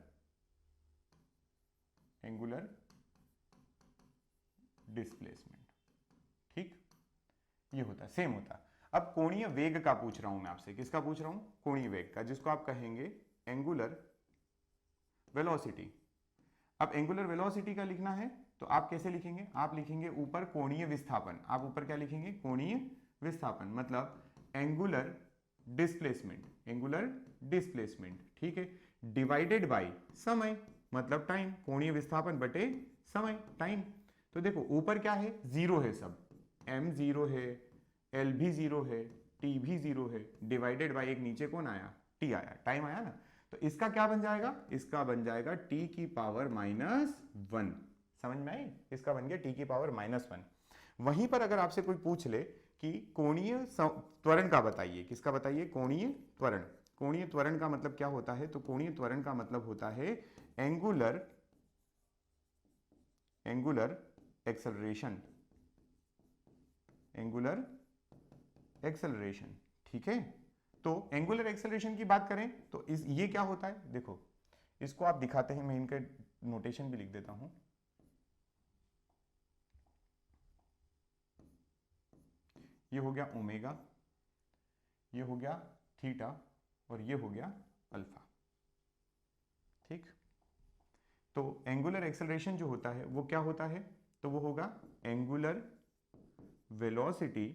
डिस्प्लेसमेंट, ठीक, ये होता है, सेम होता है। अब कोणीय वेग का पूछ रहा हूं मैं आपसे, किसका पूछ रहा हूं, कोणीय वेग का, जिसको आप कहेंगे एंगुलर वेलोसिटी। अब एंगुलर वेलोसिटी का लिखना है तो आप कैसे लिखेंगे, आप लिखेंगे ऊपर कोणीय विस्थापन, आप ऊपर क्या लिखेंगे, कोणीय विस्थापन मतलब एंगुलर डिस्प्लेसमेंट, एंगुलर डिस्प्लेसमेंट, ठीक है, डिवाइडेड बाय समय मतलब टाइम, कोणीय विस्थापन बटे समय, टाइम। तो देखो ऊपर क्या है, जीरो है सब, m जीरो है, l भी जीरो है, t भी जीरो है, डिवाइडेड बाय एक नीचे कौन आया, t आया, टाइम आया ना। तो इसका क्या बन जाएगा, इसका बन जाएगा t की पावर -1, समझ में आई, इसका बन गया t की पावर -1। वहीं पर अगर आपसे कोई पूछ ले कि कोणीय त्वरण का बताइए, किसका बताइए, कोणीय त्वरण, कोणीय त्वरण का मतलब क्या होता है, तो कोणीय त्वरण का मतलब होता है एंगुलर एक्सेलरेशन, एंगुलर एक्सेलरेशन, ठीक है। तो एंगुलर एक्सेलरेशन की बात करें तो ये क्या होता है, देखो इसको आप दिखाते हैं, मैं इनका नोटेशन भी लिख देता हूं। ये हो गया ओमेगा, ये हो गया थीटा और ये हो गया अल्फा। ठीक, तो एंगुलर एक्सेलरेशन जो होता है वो क्या होता है, तो वो होगा एंगुलर वेलोसिटी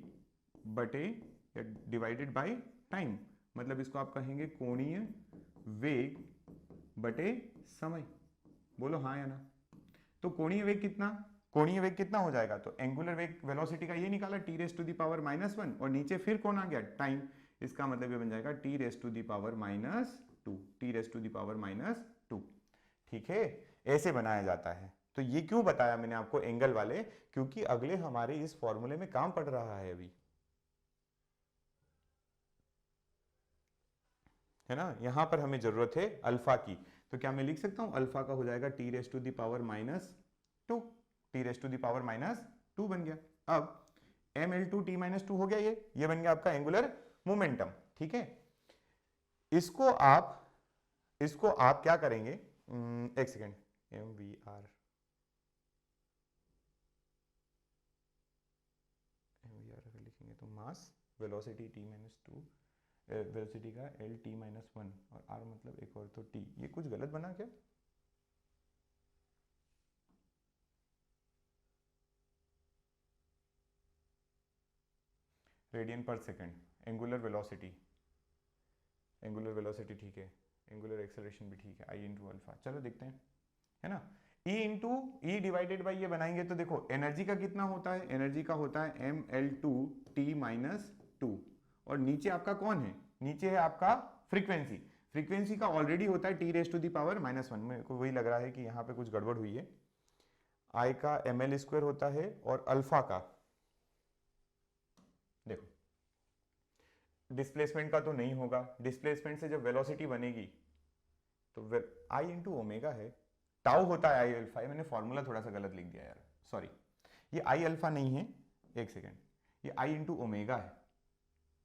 बटे डिवाइडेड बाय टाइम, मतलब इसको आप कहेंगे कोणीय वेग बटे समय। बोलो हाँ या ना। तो कोणीय वेग कितना, कोणीय वेग कितना हो जाएगा, तो एंगुलर वेग वेलोसिटी का ये निकाला T raise to the power -1 और नीचे फिर कौन आ गया, टाइम। इसका मतलब ये बन जाएगा T raise to the power -2, T raise to the power -2। ठीक है, ऐसे बनाया जाता है। तो ये क्यों बताया मैंने आपको एंगल वाले, क्योंकि अगले हमारे इस फॉर्मूले में काम पड़ रहा है अभी, है ना। यहां पर हमें जरूरत है अल्फा की, तो क्या मैं लिख सकता हूं अल्फा का हो जाएगा T raise to the power -2, T raise to the power -2 बन गया। अब ml2 t -2 हो गया, ये बन गया आपका एंगुलर मोमेंटम। ठीक है, इसको आप क्या करेंगे, एक सेकेंड, mvr लिखेंगे तो मास वेलोसिटी t -2, वेलोसिटी का l t -1 और r मतलब एक और तो t, ये कुछ गलत बना क्या, रेडियन पर second, angular velocity, angular velocity ठीक है, एंगुलर एक्सेलरेशन भी ठीक है, आई इंटू अल्फा। चलो देखते हैं, है ना। E into E divided by ये बनाएंगे तो देखो एनर्जी का कितना होता है, एनर्जी का होता है ml2 t -2 और नीचे आपका कौन है, नीचे है आपका फ्रीक्वेंसी। फ्रीक्वेंसी का ऑलरेडी होता है T raise to the power -1, मेरे को वही लग रहा है कि यहाँ पे कुछ गड़बड़ हुई है। आई का ml² होता है और अल्फा का, देखो डिस्प्लेसमेंट का तो नहीं होगा, डिस्प्लेसमेंट से जब वेलोसिटी बनेगी तो आई इंटू ओमेगा है, टाउ होता है आई अल्फा, मैंने फॉर्मूला थोड़ा सा गलत लिख दिया यार, सॉरी, ये आई अल्फा नहीं है, एक सेकेंड, ये आई इंटू ओमेगा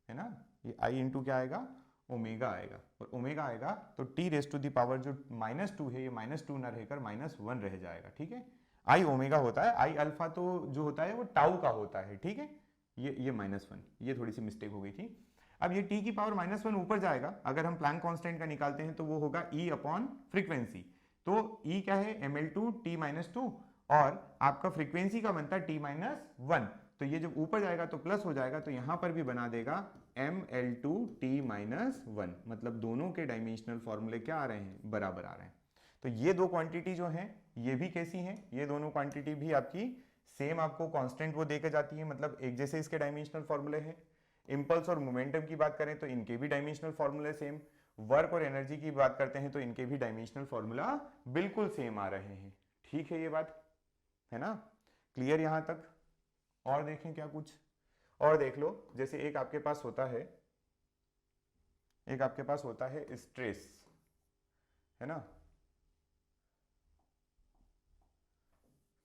है ना, ये आई इंटू क्या आएगा, ओमेगा आएगा, और ओमेगा आएगा तो T raise to the power जो -2 है ये -2 ना रहकर -1 रह जाएगा। ठीक है, आई ओमेगा होता है, आई अल्फा तो जो होता है वो टाउ का होता है। ठीक है, ये -1, ये थोड़ी सी मिस्टेक हो गई थी। अब ये t की पावर -1 ऊपर जाएगा, अगर हम प्लैंक कांस्टेंट का निकालते हैं तो वो होगा e अपॉन फ्रीक्वेंसी, तो e क्या है ml2 t -2 और आपका फ्रीक्वेंसी का बनता है t -1, तो ये जब ऊपर जाएगा तो प्लस हो जाएगा, तो यहां पर भी बना देगा ml2 t -1, मतलब दोनों के डायमेंशनल फॉर्मूले क्या आ रहे हैं, बराबर आ रहे हैं। तो ये दो क्वांटिटी जो हैं ये भी कैसी हैं, ये दोनों क्वांटिटी भी आपकी सेम, आपको कांस्टेंट वो देकर जाती है, मतलब एक जैसे इसके डायमेंशनल फॉर्मूले हैं। इंपल्स और मोमेंटम की बात करें तो इनके भी डायमेंशनल फॉर्मूले सेम, वर्क और एनर्जी की बात करते हैं तो इनके भी डायमेंशनल फॉर्मूला बिल्कुल सेम आ रहे हैं। ठीक है, ये बात है ना, क्लियर यहां तक। और देखें क्या कुछ और देख लो, जैसे एक आपके पास होता है, एक आपके पास होता है स्ट्रेस, है ना,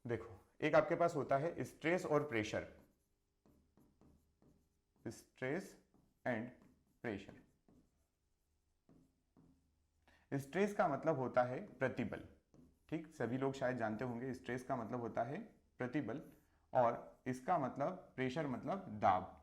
देखो एक आपके पास होता है स्ट्रेस और pressure, stress and pressure. Stress का मतलब होता है प्रतिबल, ठीक, सभी लोग शायद जानते होंगे, स्ट्रेस का मतलब होता है प्रतिबल और इसका मतलब प्रेशर मतलब दाब।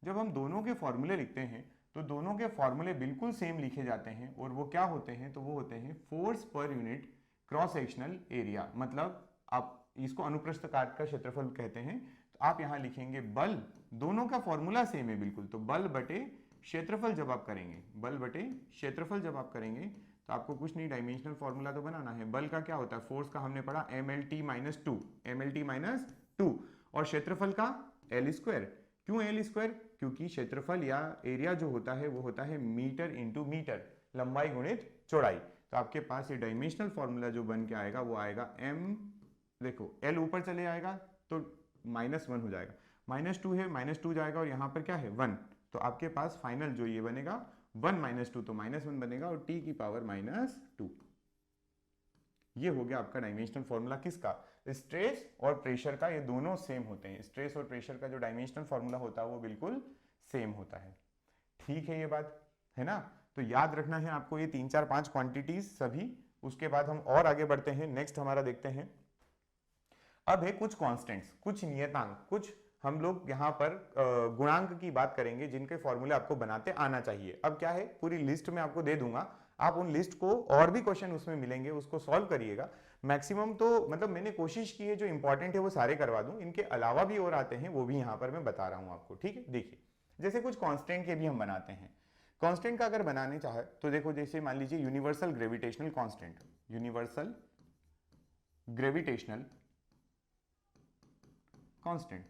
जब हम दोनों के फॉर्मूले लिखते हैं तो दोनों के फॉर्मूले बिल्कुल सेम लिखे जाते हैं, और वो क्या होते हैं, तो वो होते हैं force per unit cross sectional area, मतलब आप इसको अनुप्रस्थ काट का क्षेत्रफल कहते हैं। तो आप यहां लिखेंगे बल, दोनों का फॉर्मूला सेम है बिल्कुल, तो बल बटे क्षेत्रफल जब आप करेंगे, बल बटे क्षेत्रफल जब आप करेंगे तो आपको कुछ नहीं, डायमेंशनल फॉर्मूला तो बनाना है। बल का क्या होता है, फोर्स का हमने पढ़ा mlt -2, mlt -2, और क्षेत्रफल का l²। क्यों l², क्योंकि क्षेत्रफल या एरिया जो होता है वो होता है मीटर इंटू मीटर, लंबाई गुणित चौड़ाई। तो आपके पास ये डायमेंशनल फॉर्मूला जो बन के आएगा वो आएगा m, देखो l ऊपर चले आएगा तो -1 हो जाएगा, -2 है, -2 जाएगा और यहाँ पर क्या है 1, तो आपके पास फाइनल जो ये बनेगा 1 -2 तो -1 बनेगा और t की पावर -2। ये हो गया आपका डायमेंशनल फॉर्मूला किसका, स्ट्रेस और प्रेशर का, ये दोनों सेम होते हैं, स्ट्रेस और प्रेशर का जो डायमेंशनल फॉर्मूला होता है वो बिल्कुल सेम होता है। ठीक है, ये बात है ना। तो याद रखना है आपको ये 3 4 5 क्वांटिटीज सभी। उसके बाद हम और आगे बढ़ते हैं, नेक्स्ट हमारा देखते हैं अब है कुछ कांस्टेंट्स, कुछ नियतांक, कुछ हम लोग यहाँ पर गुणांक की बात करेंगे जिनके फॉर्मूले आपको बनाते आना चाहिए। अब क्या है, पूरी लिस्ट में आपको दे दूंगा, आप उन लिस्ट को, और भी क्वेश्चन उसमें मिलेंगे, उसको सॉल्व करिएगा। मैक्सिमम तो मतलब मैंने कोशिश की है जो इंपॉर्टेंट है वो सारे करवा दूं, इनके अलावा भी और आते हैं, वो भी यहाँ पर मैं बता रहा हूँ आपको। ठीक है, देखिए जैसे कुछ कांस्टेंट के भी हम बनाते हैं। कांस्टेंट का अगर बनाने चाहे तो देखो, जैसे मान लीजिए universal gravitational constant, universal gravitational constant,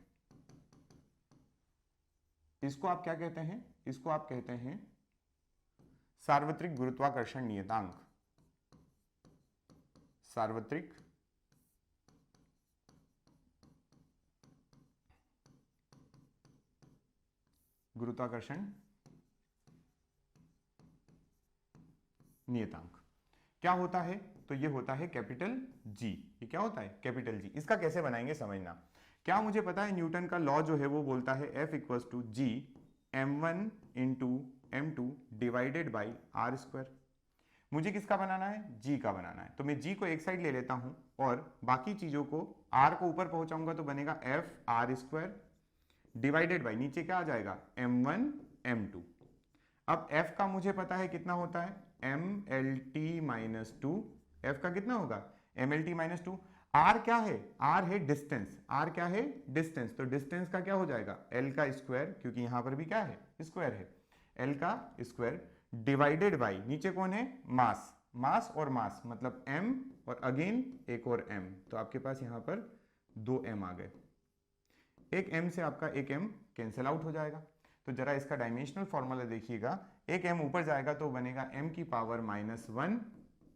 इसको आप क्या कहते हैं, इसको आप कहते हैं सार्वत्रिक गुरुत्वाकर्षण नियतांक, सार्वत्रिक गुरुत्वाकर्षण नियतांक। क्या होता है, तो ये होता है कैपिटल जी। ये क्या होता है, कैपिटल जी। इसका कैसे बनाएंगे समझना। क्या मुझे पता है, न्यूटन का लॉ जो है वो बोलता है F equals to G m1 into m2 divided by R square. मुझे किसका बनाना है, जी का बनाना है, तो मैं जी को एक साइड ले लेता हूं और बाकी चीजों को, आर को ऊपर पहुंचाऊंगा तो बनेगा F R square divided by नीचे क्या आ जाएगा m1 m2। अब f का मुझे पता है कितना होता है, mlt माइनस टू। एफ का कितना होगा, mlt माइनस टू। आर क्या है, आर है डिस्टेंस, आर क्या है डिस्टेंस, तो डिस्टेंस का क्या हो जाएगा एल का स्क्वायर, क्योंकि यहां पर भी क्या है स्क्वायर है, एल का स्क्वायर डिवाइडेड बाई नीचे कौन है मास, मास और मास मतलब m और अगेन एक और m, तो आपके पास यहां पर दो m आ गए। एक m से आपका एक m कैंसिल आउट हो जाएगा। तो जरा इसका डायमेंशनल फॉर्मूला देखिएगा, एक m ऊपर जाएगा तो बनेगा m की पावर माइनस वन,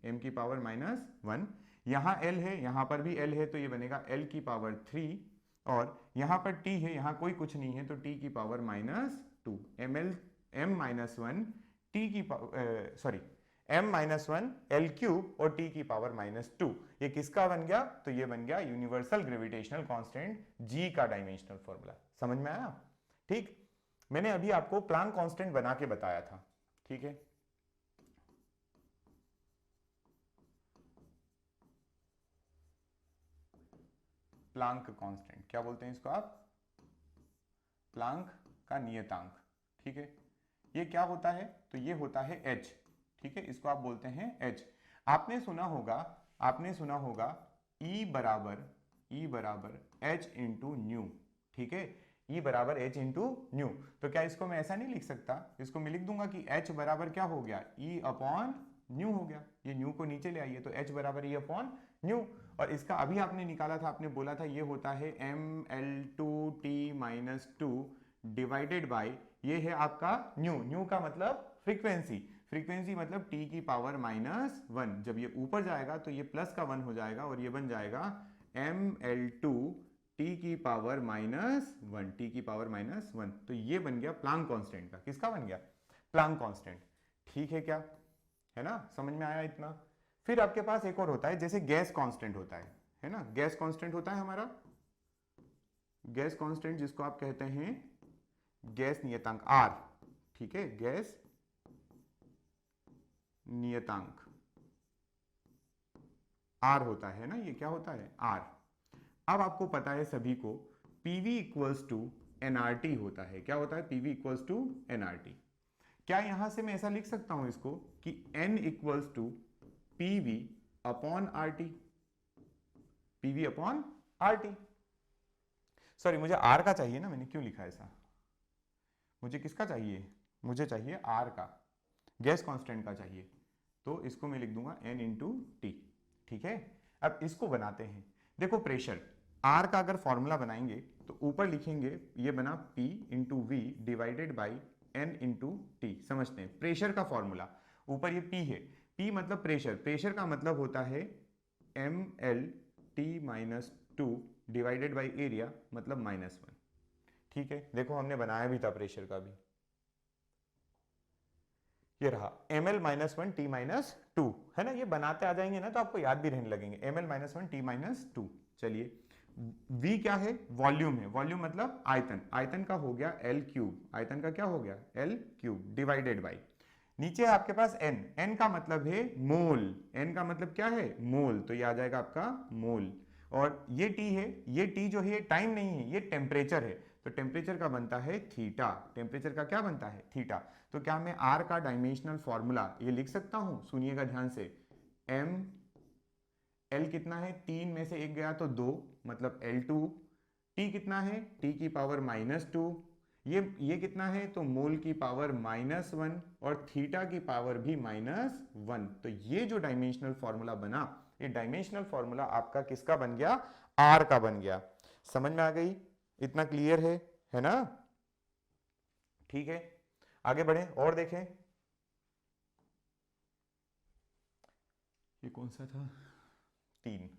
m की पावर माइनस वन। यहाँ l है, यहाँ पर भी l है, तो ये बनेगा l की पावर 3, और यहाँ पर t है, यहाँ कोई कुछ नहीं है तो t की power minus two. m minus one t की sorry m minus one l cube और t की पावर माइनस टू। ये किसका बन गया, तो ये बन गया यूनिवर्सल ग्रेविटेशनल कांस्टेंट g का डायमेंशनल फॉर्मूला। समझ में आया, ठीक। मैंने अभी आपको प्लांक कांस्टेंट बना के बताया था, ठीक है। प्लांक कांस्टेंट क्या बोलते हैं इसको आप, प्लांक का नियतांक, ठीक है। ये क्या होता है, तो ये होता है h, ठीक है, इसको आप बोलते हैं h। आपने सुना होगा E बराबर h इंटू न्यू, ठीक है, E बराबर h इंटू न्यू। तो क्या इसको मैं ऐसा नहीं लिख सकता, इसको मैं लिख दूंगा कि h बराबर क्या हो गया, E अपॉन न्यू हो गया। ये न्यू को नीचे ले आइए तो h बराबर E अपॉन न्यू। और इसका अभी आपने निकाला था, आपने बोला था ये होता है ml2t minus two divided by, ये है आपका न्यू, न्यू का मतलब फ्रीक्वेंसी, फ्रीक्वेंसी मतलब t की पावर माइनस वन। जब ये ऊपर जाएगा तो ये प्लस का वन हो जाएगा और ये बन जाएगा ml2 t की पावर माइनस वन, t की पावर माइनस वन। तो ये बन गया प्लांक कांस्टेंट का, किसका बन गया, प्लांक कांस्टेंट, ठीक है क्या, है ना, समझ में आया इतना। फिर आपके पास एक और होता है, जैसे गैस कांस्टेंट होता है ना, गैस कांस्टेंट होता है हमारा, गैस कांस्टेंट जिसको आप कहते हैं गैस नियतांक R, ठीक है, गैस नियतांक R होता है ना, ये क्या होता है R। अब आपको पता है सभी को PV इक्वल्स टू nRT होता है, क्या होता है, PV इक्वल्स टू nRT। क्या यहां से मैं ऐसा लिख सकता हूं इसको कि n equals to PV upon RT, PV upon RT। Sorry, मुझे R का चाहिए ना, मैंने क्यों लिखा ऐसा, मुझे किसका चाहिए, मुझे चाहिए R का, गैस कांस्टेंट का चाहिए, तो इसको मैं लिख दूंगा n इंटू टी, ठीक है। अब इसको बनाते हैं, देखो प्रेशर R का अगर फॉर्मूला बनाएंगे तो ऊपर लिखेंगे ये बना P into V divided by n into T. समझते हैं प्रेशर का फॉर्मूला, ऊपर ये P है, P मतलब प्रेशर, प्रेशर का मतलब होता है mlt minus two divided by area मतलब माइनस वन, ठीक है। देखो हमने बनाया भी था प्रेशर का भी, ये रहा ml minus one T minus to, है ना, ये बनाते आ जाएंगे ना तो आपको याद भी रहने लगेंगे, ml minus one T minus to. चलिए v क्या है, वॉल्यूम है, वॉल्यूम मतलब आयतन, आयतन का हो गया L क्यूब, आयतन का क्या हो गया L क्यूब डिवाइडेड बाई, नीचे है आपके पास n, n का मतलब है मोल, n का मतलब क्या है मोल, तो ये आ जाएगा आपका मोल। और ये टी है, ये टी जो है ये टाइम नहीं है, ये टेम्परेचर है। तो टेम्परेचर का बनता है थीटा, टेम्परेचर का क्या बनता है थीटा। तो क्या मैं आर का डायमेंशनल फॉर्मूला ये लिख सकता हूं, सुनिएगा ध्यान से, एम एल कितना है, 3 में से 1 गया तो 2 मतलब L2, टी कितना है टी की पावर -2, ये कितना है तो मोल की पावर -1 और थीटा की पावर भी -1। तो ये जो डायमेंशनल फॉर्मूला बना, ये डायमेंशनल फॉर्मूला आपका किसका बन गया, आर का बन गया। समझ में आ गई, इतना क्लियर है ना, ठीक है। आगे बढ़े और देखें, ये कौन सा था, 3।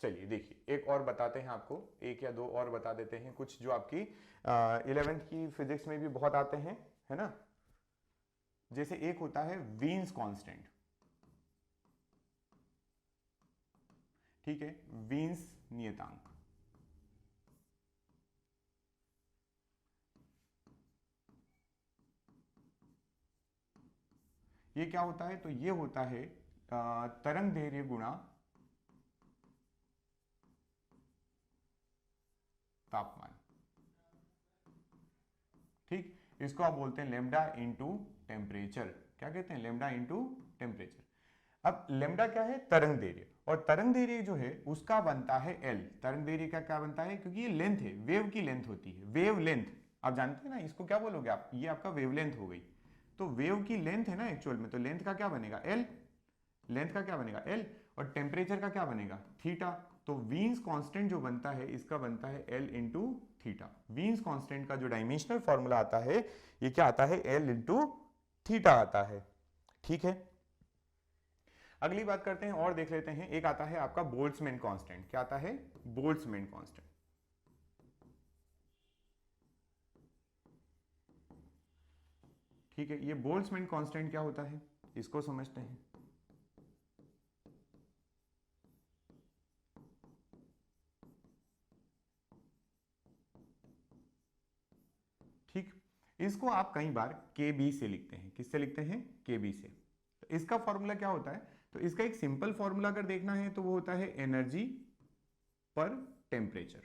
चलिए देखिए एक और बताते हैं आपको, एक या दो और बता देते हैं, कुछ जो आपकी 11th की फिजिक्स में भी बहुत आते हैं, है ना। जैसे एक होता है वीन्स कांस्टेंट, ठीक है, वीन्स नियतांक। ये क्या होता है, तो ये होता है तरंग दैर्घ्य गुणा तापमान, ठीक। इसको आप बोलते हैं लेमडा इंटू टेम्परेचर। क्या कहते हैं, लेमडा इंटू टेम्परेचर। अब लेमडा क्या है, तरंग दैर्घ्य, और तरंग दैर्घ्य जो है उसका बनता है एल। तरंग दैर्घ्य का क्या बनता है, क्योंकि ये लेंथ है, वेव की लेंथ होती है, वेव लेंथ आप जानते हैं ना, इसको क्या बोलोगे आप, ये आपका वेव लेंथ हो गई। तो वेव की लेंथ है ना एक्चुअल में, तो लेंथ का क्या बनेगा एल, लेंथ का क्या बनेगा एल, और टेम्परेचर का क्या बनेगा थीटा। तो वीन्स कांस्टेंट जो बनता है इसका बनता है L into theta. Wien's constant का जो डायमेंशनल फॉर्मूला आता है ये क्या आता है, एल इंटू थीटा आता है, ठीक है। अगली बात करते हैं और देख लेते हैं, एक आता है आपका बोल्ट्जमैन कांस्टेंट। क्या आता है, बोल्ट्जमैन कांस्टेंट, ठीक है। ये बोल्ट्जमैन कांस्टेंट क्या होता है, इसको समझते हैं। ठीक, इसको आप कई बार KB से लिखते हैं, किससे लिखते हैं, KB से। तो इसका फॉर्मूला क्या होता है, तो इसका एक सिंपल फॉर्मूला अगर देखना है तो वो होता है एनर्जी पर टेम्परेचर,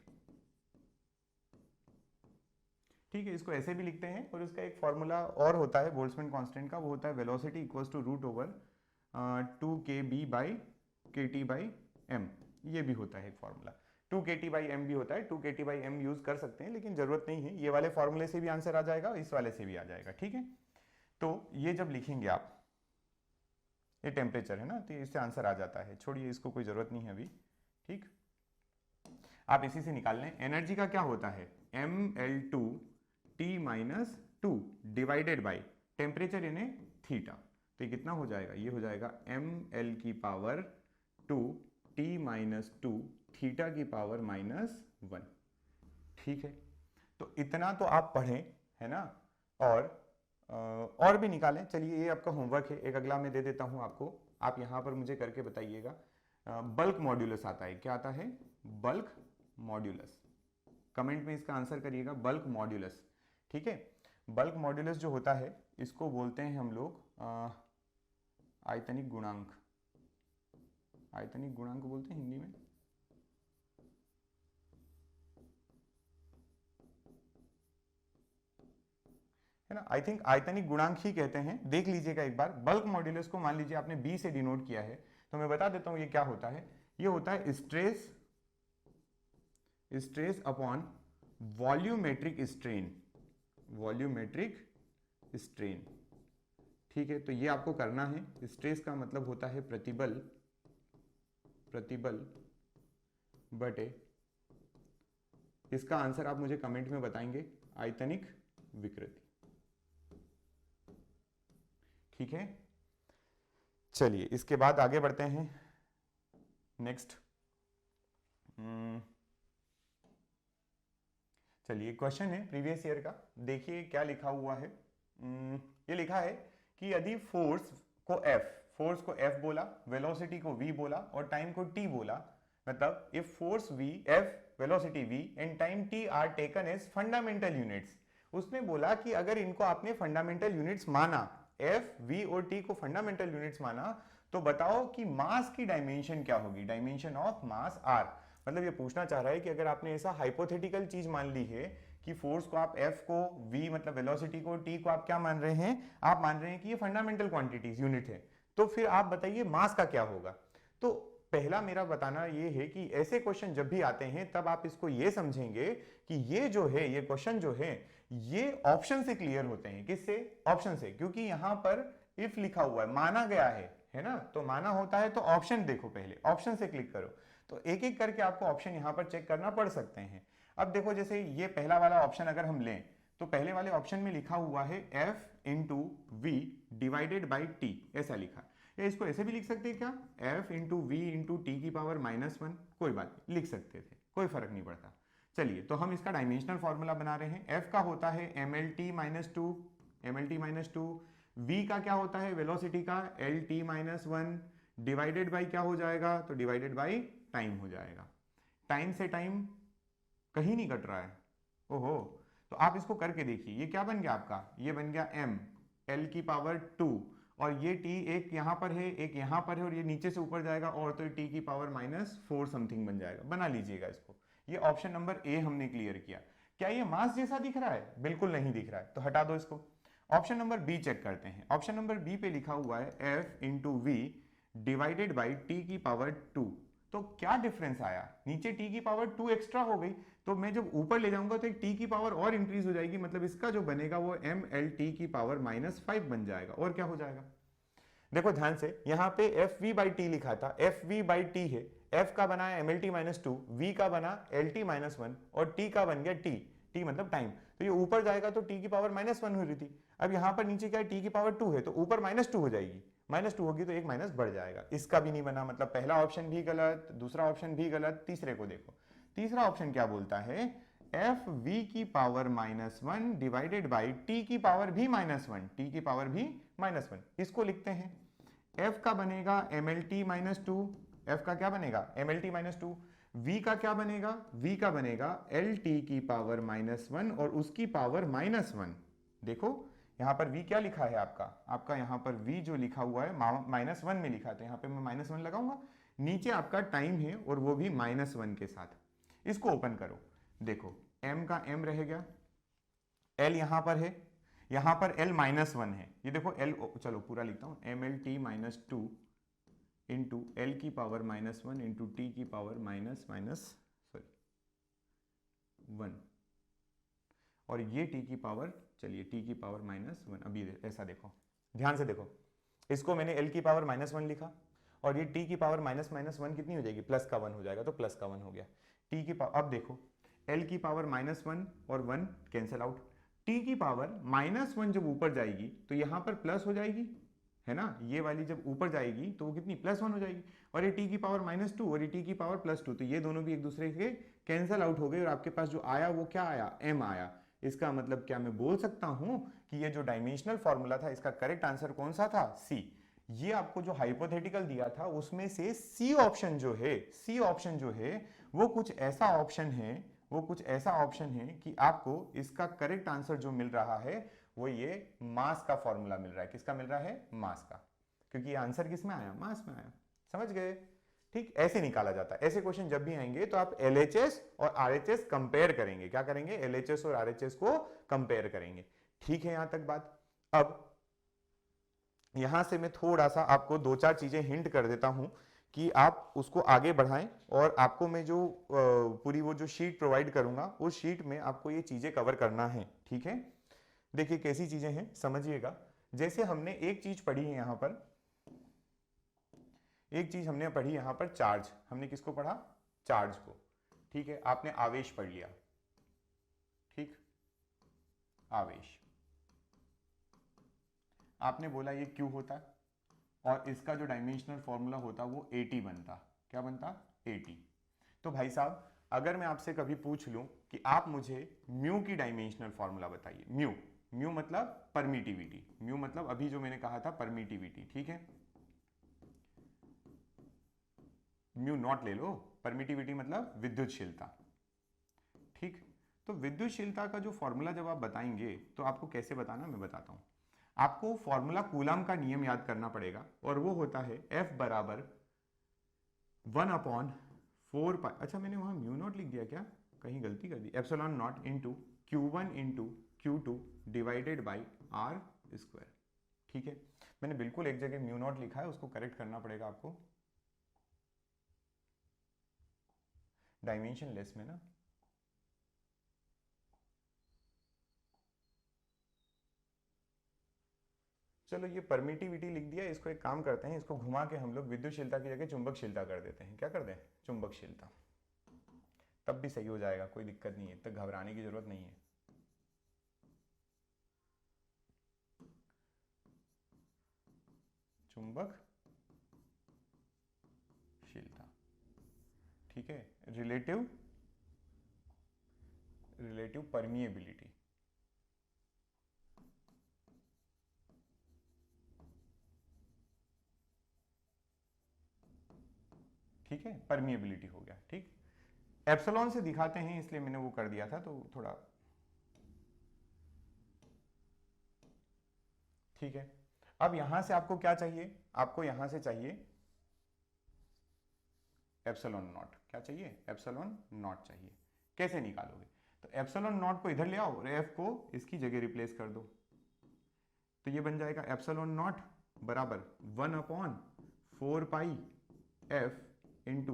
ठीक है। इसको ऐसे भी लिखते हैं, और इसका एक फॉर्मूला और होता है बोल्ट्जमैन कांस्टेंट का, वो होता है वेलोसिटी इक्वल्स टू √2kb/kt/m। ये भी होता है एक फॉर्मूला, 2kT/m भी होता है, 2kT/m यूज कर सकते हैं, लेकिन जरूरत नहीं है, ये वाले फॉर्मूले से भी आंसर आ जाएगा, इस वाले से भी आ जाएगा, ठीक है। तो ये जब लिखेंगे आप, ये टेम्परेचर है ना, तो इससे आंसर आ जाता है, छोड़िए इसको, कोई जरूरत नहीं है अभी, ठीक। आप इसी से निकाल लें। एनर्जी का क्या होता है, mL2T-2 डिवाइडेड बाई टेम्परेचर यानी थीटा। तो ये कितना हो जाएगा, ये हो जाएगा mL/2T-2 थीटा की पावर -1, ठीक है। तो इतना तो आप पढ़ें, है ना, और भी निकालें। चलिए ये आपका होमवर्क है, एक अगला मैं दे देता हूं आपको, आप यहां पर मुझे करके बताइएगा। बल्क मॉड्यूलस आता है, क्या आता है, बल्क मॉड्यूलस। कमेंट में इसका आंसर करिएगा, बल्क मॉड्यूलस, ठीक है। बल्क मॉड्यूलस जो होता है इसको बोलते हैं हम लोग आयतनिक गुणांक, आयतनिक गुणांक बोलते हैं हिंदी में, है ना। आई थिंक आयतनिक गुणांक ही कहते हैं, देख लीजिएगा एक बार। बल्क मॉड्यूलस को मान लीजिए आपने B से डिनोट किया है, तो मैं बता देता हूं ये क्या होता है। ये होता है stress upon volumetric strain, volumetric strain, ठीक है। तो ये आपको करना है, स्ट्रेस का मतलब होता है प्रतिबल, प्रतिबल बटे, इसका आंसर आप मुझे कमेंट में बताएंगे, आयतनिक विकृति, ठीक है। चलिए इसके बाद आगे बढ़ते हैं, नेक्स्ट। चलिए क्वेश्चन है प्रीवियस ईयर का, देखिए क्या लिखा हुआ है। ये लिखा है कि यदि फोर्स को F बोला, वेलोसिटी को V बोला और टाइम को T बोला, मतलब if force V, F, velocity V and time T are taken as fundamental units. उसने बोला कि अगर इनको आपने फंडामेंटल यूनिट्स माना, एफ, वी और टी को फंडामेंटल यूनिट्स माना, तो बताओ कि मास की डायमेंशन क्या होगी, डायमेंशन ऑफ मास आर। मतलब ये पूछना चाह रहा है कि अगर आपने ऐसा हाइपोथेटिकल चीज मान ली है कि फोर्स को आप F को, V मतलब वेलोसिटी को, T को आप क्या मान रहे हैं, आप मान रहे हैं कि ये फंडामेंटल क्वांटिटीज यूनिट है, तो फिर आप बताइए मास का क्या होगा। तो पहला मेरा बताना ये है कि ऐसे क्वेश्चन जब भी आते हैं तब आप इसको ये समझेंगे कि ये जो है, ये क्वेश्चन जो है, ये ऑप्शन से क्लियर होते हैं। किससे? ऑप्शन से, क्योंकि यहां पर इफ लिखा हुआ है, माना गया है ना, तो माना होता है तो ऑप्शन देखो, पहले ऑप्शन से क्लिक करो, तो एक एक करके आपको ऑप्शन यहां पर चेक करना पड़ सकते हैं। अब देखो, जैसे ये पहला वाला ऑप्शन अगर हम लें, तो पहले वाले ऑप्शन में लिखा हुआ है F into V divided by T, ऐसा लिखा। या इसको ऐसे भी लिख सकते हैं क्या, F into V into T की पावर -1, कोई बात नहीं, लिख सकते थे, कोई फर्क नहीं पड़ता। चलिए, तो हम इसका डायमेंशनल फॉर्मूला बना रहे हैं। F का होता है mlt -2, v का क्या होता है, वेलोसिटी का lt-1, डिवाइडेड बाई क्या हो जाएगा, तो डिवाइडेड बाई टाइम हो जाएगा। टाइम से टाइम कहीं नहीं कट रहा है, ओहो, तो आप इसको करके देखिए, ये क्या बन गया आपका, ये बन गया m l की पावर 2, और ये t एक यहां पर है, एक यहां पर है, और ये नीचे से ऊपर जाएगा, और तो t की पावर -4 समथिंग बन जाएगा। बना लीजिएगा इसको। ये ऑप्शन नंबर ए हमने क्लियर किया। क्या ये मास जैसा दिख रहा है? बिल्कुल नहीं दिख रहा है, तो हटा दो इसको। ऑप्शन नंबर बी चेक करते हैं। ऑप्शन नंबर बी पे लिखा हुआ है f into V divided by T की पावर 2। तो क्या डिफरेंस आया, नीचे t की पावर 2 एक्स्ट्रा हो गई, तो मैं जब ऊपर ले जाऊंगा तो एक t की पावर और इंक्रीज हो जाएगी, मतलब इसका जो बनेगा वो mlt की पावर -5 बन जाएगा। और क्या हो जाएगा, देखो ध्यान से, यहां पे fv/t लिखा था, fv/t है, f का बना mlt-2, v का बना lt-1, और t का बन गया t मतलब टाइम, तो ये ऊपर जाएगा तो t की पावर -1 हो रही थी। अब यहां पर नीचे क्या है, t की पावर 2 है, तो ऊपर -2 हो जाएगी, -2 होगी तो एक माइनस बढ़ जाएगा। इसका भी नहीं बना, मतलब पहला ऑप्शन भी गलत, दूसरा ऑप्शन भी गलत। तीसरे को देखो, तीसरा ऑप्शन क्या बोलता है, एफ वी की पावर -1 डिवाइडेड बाई टी की पावर भी -1, टी की पावर भी -1। इसको लिखते हैं, f का बनेगा mlt-2, f का क्या बनेगा, mlt-2, v का क्या बनेगा, v का बनेगा lt की पावर -1 और उसकी पावर -1। देखो यहां पर v क्या लिखा है आपका यहां पर v जो लिखा हुआ है -1 में लिखा, तो यहां पे मैं -1 लगाऊंगा। नीचे आपका टाइम है और वो भी -1 के साथ। इसको ओपन करो, देखो m का m रह गया, l यहां पर है, यहां पर l-1 है, ये देखो l, चलो पूरा लिखता हूं, mlt-2 इंटू l की पावर -1 इंटू t की पावर -1, और ये t की पावर, चलिए t की पावर -1। अभी ऐसा देखो, ध्यान से देखो, इसको मैंने l की पावर -1 लिखा, और ये t की पावर -1 कितनी हो जाएगी, प्लस का 1 हो जाएगा, तो प्लस का 1 हो गया। t की पावर, अब देखो l की पावर -1 और 1 कैंसिल आउट, t की पावर -1 जब ऊपर जाएगी तो यहां पर प्लस हो जाएगी, है ना, ये वाली जब ऊपर जाएगी तो वो कितनी, +1 हो जाएगी, और ये t की पावर -2 और ये t की पावर +2, तो ये दोनों भी एक दूसरे के कैंसिल आउट हो गए, और आपके पास जो आया वो क्या आया, m आया। इसका मतलब क्या मैं बोल सकता हूं कि ये जो डायमेंशनल फॉर्मूला था, इसका करेक्ट आंसर कौन सा था, सी। ये आपको जो हाइपोथेटिकल दिया था उसमें से सी ऑप्शन जो है, सी ऑप्शन जो है वो कुछ ऐसा ऑप्शन है, वो कुछ ऐसा ऑप्शन है कि आपको इसका करेक्ट आंसर जो मिल रहा है वो ये मास का फॉर्मूला मिल रहा है। किसका मिल रहा है, मास का, क्योंकि ये आंसर किस में आया, मास में आया। समझ गए, ठीक, ऐसे निकाला जाता है। ऐसे क्वेश्चन जब भी आएंगे तो आप LHS और RHS कंपेयर करेंगे। क्या करेंगे, LHS और RHS को कंपेयर करेंगे। ठीक है, यहां तक बात। अब यहां से मैं थोड़ा सा आपको 2-4 चीजें हिंट कर देता हूं कि आप उसको आगे बढ़ाएं, और आपको मैं जो पूरी वो जो शीट प्रोवाइड करूंगा उस शीट में आपको ये चीजें कवर करना है। ठीक है, देखिए कैसी चीजें हैं, समझिएगा। जैसे हमने एक चीज पढ़ी है यहां पर, एक चीज हमने पढ़ी यहां पर, चार्ज। हमने किसको पढ़ा, चार्ज को। ठीक है, आपने आवेश पढ़ लिया, ठीक, आवेश। आपने बोला ये क्यू होता है, और इसका जो डायमेंशनल फॉर्मूला होता वो AT बनता। क्या बनता, AT। तो भाई साहब, अगर मैं आपसे कभी पूछ लूं कि आप मुझे म्यू की डायमेंशनल फॉर्मूला बताइए, म्यू, म्यू मतलब परमिटिविटी, म्यू मतलब अभी जो मैंने कहा था परमिटिविटी, ठीक है, म्यू नॉट ले लो, परमिटिविटी मतलब विद्युतशीलता। ठीक, तो विद्युतशीलता का जो फॉर्मूला जब आप बताएंगे तो आपको कैसे बताना मैं बताता हूं। आपको फॉर्मूला कूलम का नियम याद करना पड़ेगा और वो होता है F बराबर 1/4 अच्छा मैंने वहां म्यू नॉट लिख दिया क्या, कहीं गलती कर दी, epsilon naught into Q1 into Q2 divided by R square. ठीक है, मैंने बिल्कुल एक जगह म्यू नॉट लिखा है, उसको करेक्ट करना पड़ेगा आपको डायमेंशन लेस में ना। चलो ये परमिटिविटी लिख दिया, इसको एक काम करते हैं, इसको घुमा के हम लोग विद्युतशीलता की जगह चुंबकशीलता कर देते हैं। क्या कर दें, चुंबकशीलता, तब भी सही हो जाएगा, कोई दिक्कत नहीं है, तब घबराने की जरूरत नहीं है। चुंबकशीलता, ठीक है, रिलेटिव परमिएबिलिटी, ठीक है, परमिएबिलिटी हो गया। ठीक, एप्सिलॉन से दिखाते हैं इसलिए मैंने वो कर दिया था, तो थोड़ा ठीक है। अब यहां से आपको क्या चाहिए, आपको यहां से चाहिए एप्सिलॉन नॉट। क्या चाहिए, एप्सिलॉन नॉट चाहिए। कैसे निकालोगे, तो एप्सिलॉन नॉट को इधर ले आओ और एफ को इसकी जगह रिप्लेस कर दो, तो ये बन जाएगा एप्सिलॉन नॉट बराबर 1/4 पाई एफ इंटू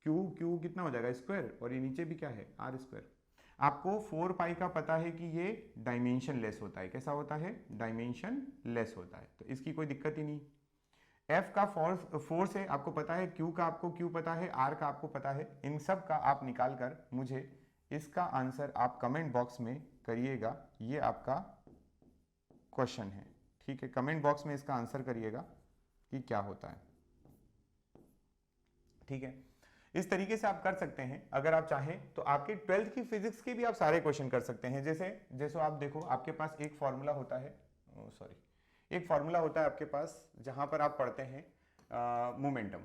क्यू कितना हो जाएगा स्क्वायर, और ये नीचे भी क्या है आर स्क्वायर। आपको 4 पाई का पता है कि ये डायमेंशन लेस होता है, कैसा होता है, डायमेंशन लेस होता है, तो इसकी कोई दिक्कत ही नहीं। एफ का फोर्स है आपको पता है, क्यू का आपको क्यू पता है, आर का आपको पता है, इन सब का आप निकाल कर मुझे इसका आंसर आप कमेंट बॉक्स में करिएगा, ये आपका क्वेश्चन है। ठीक है, कमेंट बॉक्स में इसका आंसर करिएगा कि क्या होता है। ठीक है, इस तरीके से आप कर सकते हैं। अगर आप चाहें तो आपके 12th की फिजिक्स के भी आप सारे क्वेश्चन कर सकते हैं। जैसे जैसे आप देखो, आपके पास एक फॉर्मूला होता है, एक फॉर्मूला होता है आपके पास जहां पर आप पढ़ते हैं मोमेंटम,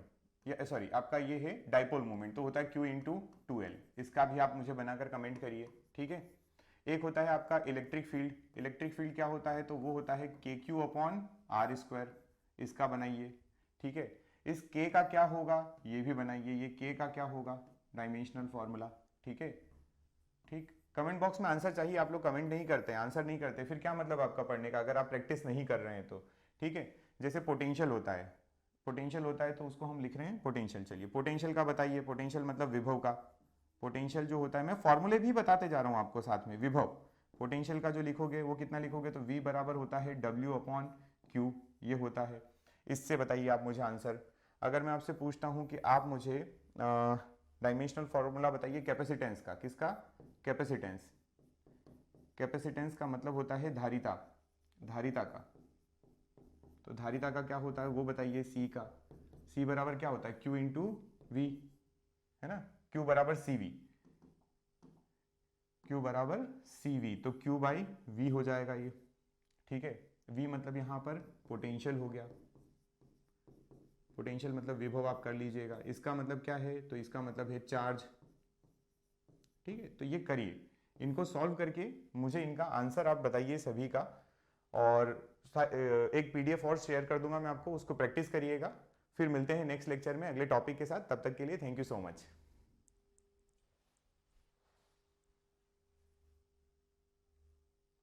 या सॉरी आपका ये है डाइपोल मोमेंट, तो होता है Q इंटू 2L, इसका भी आप मुझे बनाकर कमेंट करिए। ठीक है, एक होता है आपका इलेक्ट्रिक फील्ड, इलेक्ट्रिक फील्ड क्या होता है, तो वो होता है KQ अपॉन R स्क्वायर, इसका बनाइए। ठीक है, इस K का क्या होगा, ये भी बनाइए, ये K का क्या होगा, डायमेंशनल फॉर्मूला। ठीक है, ठीक, कमेंट बॉक्स में आंसर चाहिए, आप लोग कमेंट नहीं करते, आंसर नहीं करते, फिर क्या मतलब आपका पढ़ने का, अगर आप प्रैक्टिस नहीं कर रहे हैं तो। ठीक है, जैसे पोटेंशियल होता है, पोटेंशियल होता है तो उसको हम लिख रहे हैं पोटेंशियल। चलिए पोटेंशियल का बताइए, पोटेंशियल मतलब विभव का, पोटेंशियल जो होता है, मैं फॉर्मूले भी बताते जा रहा हूं आपको साथ में। विभव पोटेंशियल का जो लिखोगे वो कितना लिखोगे, तो V बराबर होता है W अपॉन Q, ये होता है। इससे बताइए आप मुझे आंसर। अगर मैं आपसे पूछता हूं कि आप मुझे डायमेंशनल फॉर्मूला बताइए कैपेसिटेंस का, किसका, कैपेसिटेंस, कैपेसिटेंस का मतलब होता है धारिता, धारिता का, तो धारिता का क्या होता है वो बताइए। C का, C बराबर क्या होता है, Q इंटू V, है ना, Q बराबर CV, Q बराबर CV, तो Q बाई V हो जाएगा ये। ठीक है, V मतलब यहां पर पोटेंशियल हो गया, पोटेंशियल मतलब विभव आप कर लीजिएगा। इसका मतलब क्या है, तो इसका मतलब है चार्ज। ठीक है, तो ये करिए, इनको सॉल्व करके मुझे इनका आंसर आप बताइए सभी का, और एक PDF और शेयर कर दूंगा मैं आपको, उसको प्रैक्टिस करिएगा। फिर मिलते हैं नेक्स्ट लेक्चर में अगले टॉपिक के साथ, तब तक के लिए थैंक यू सो मच।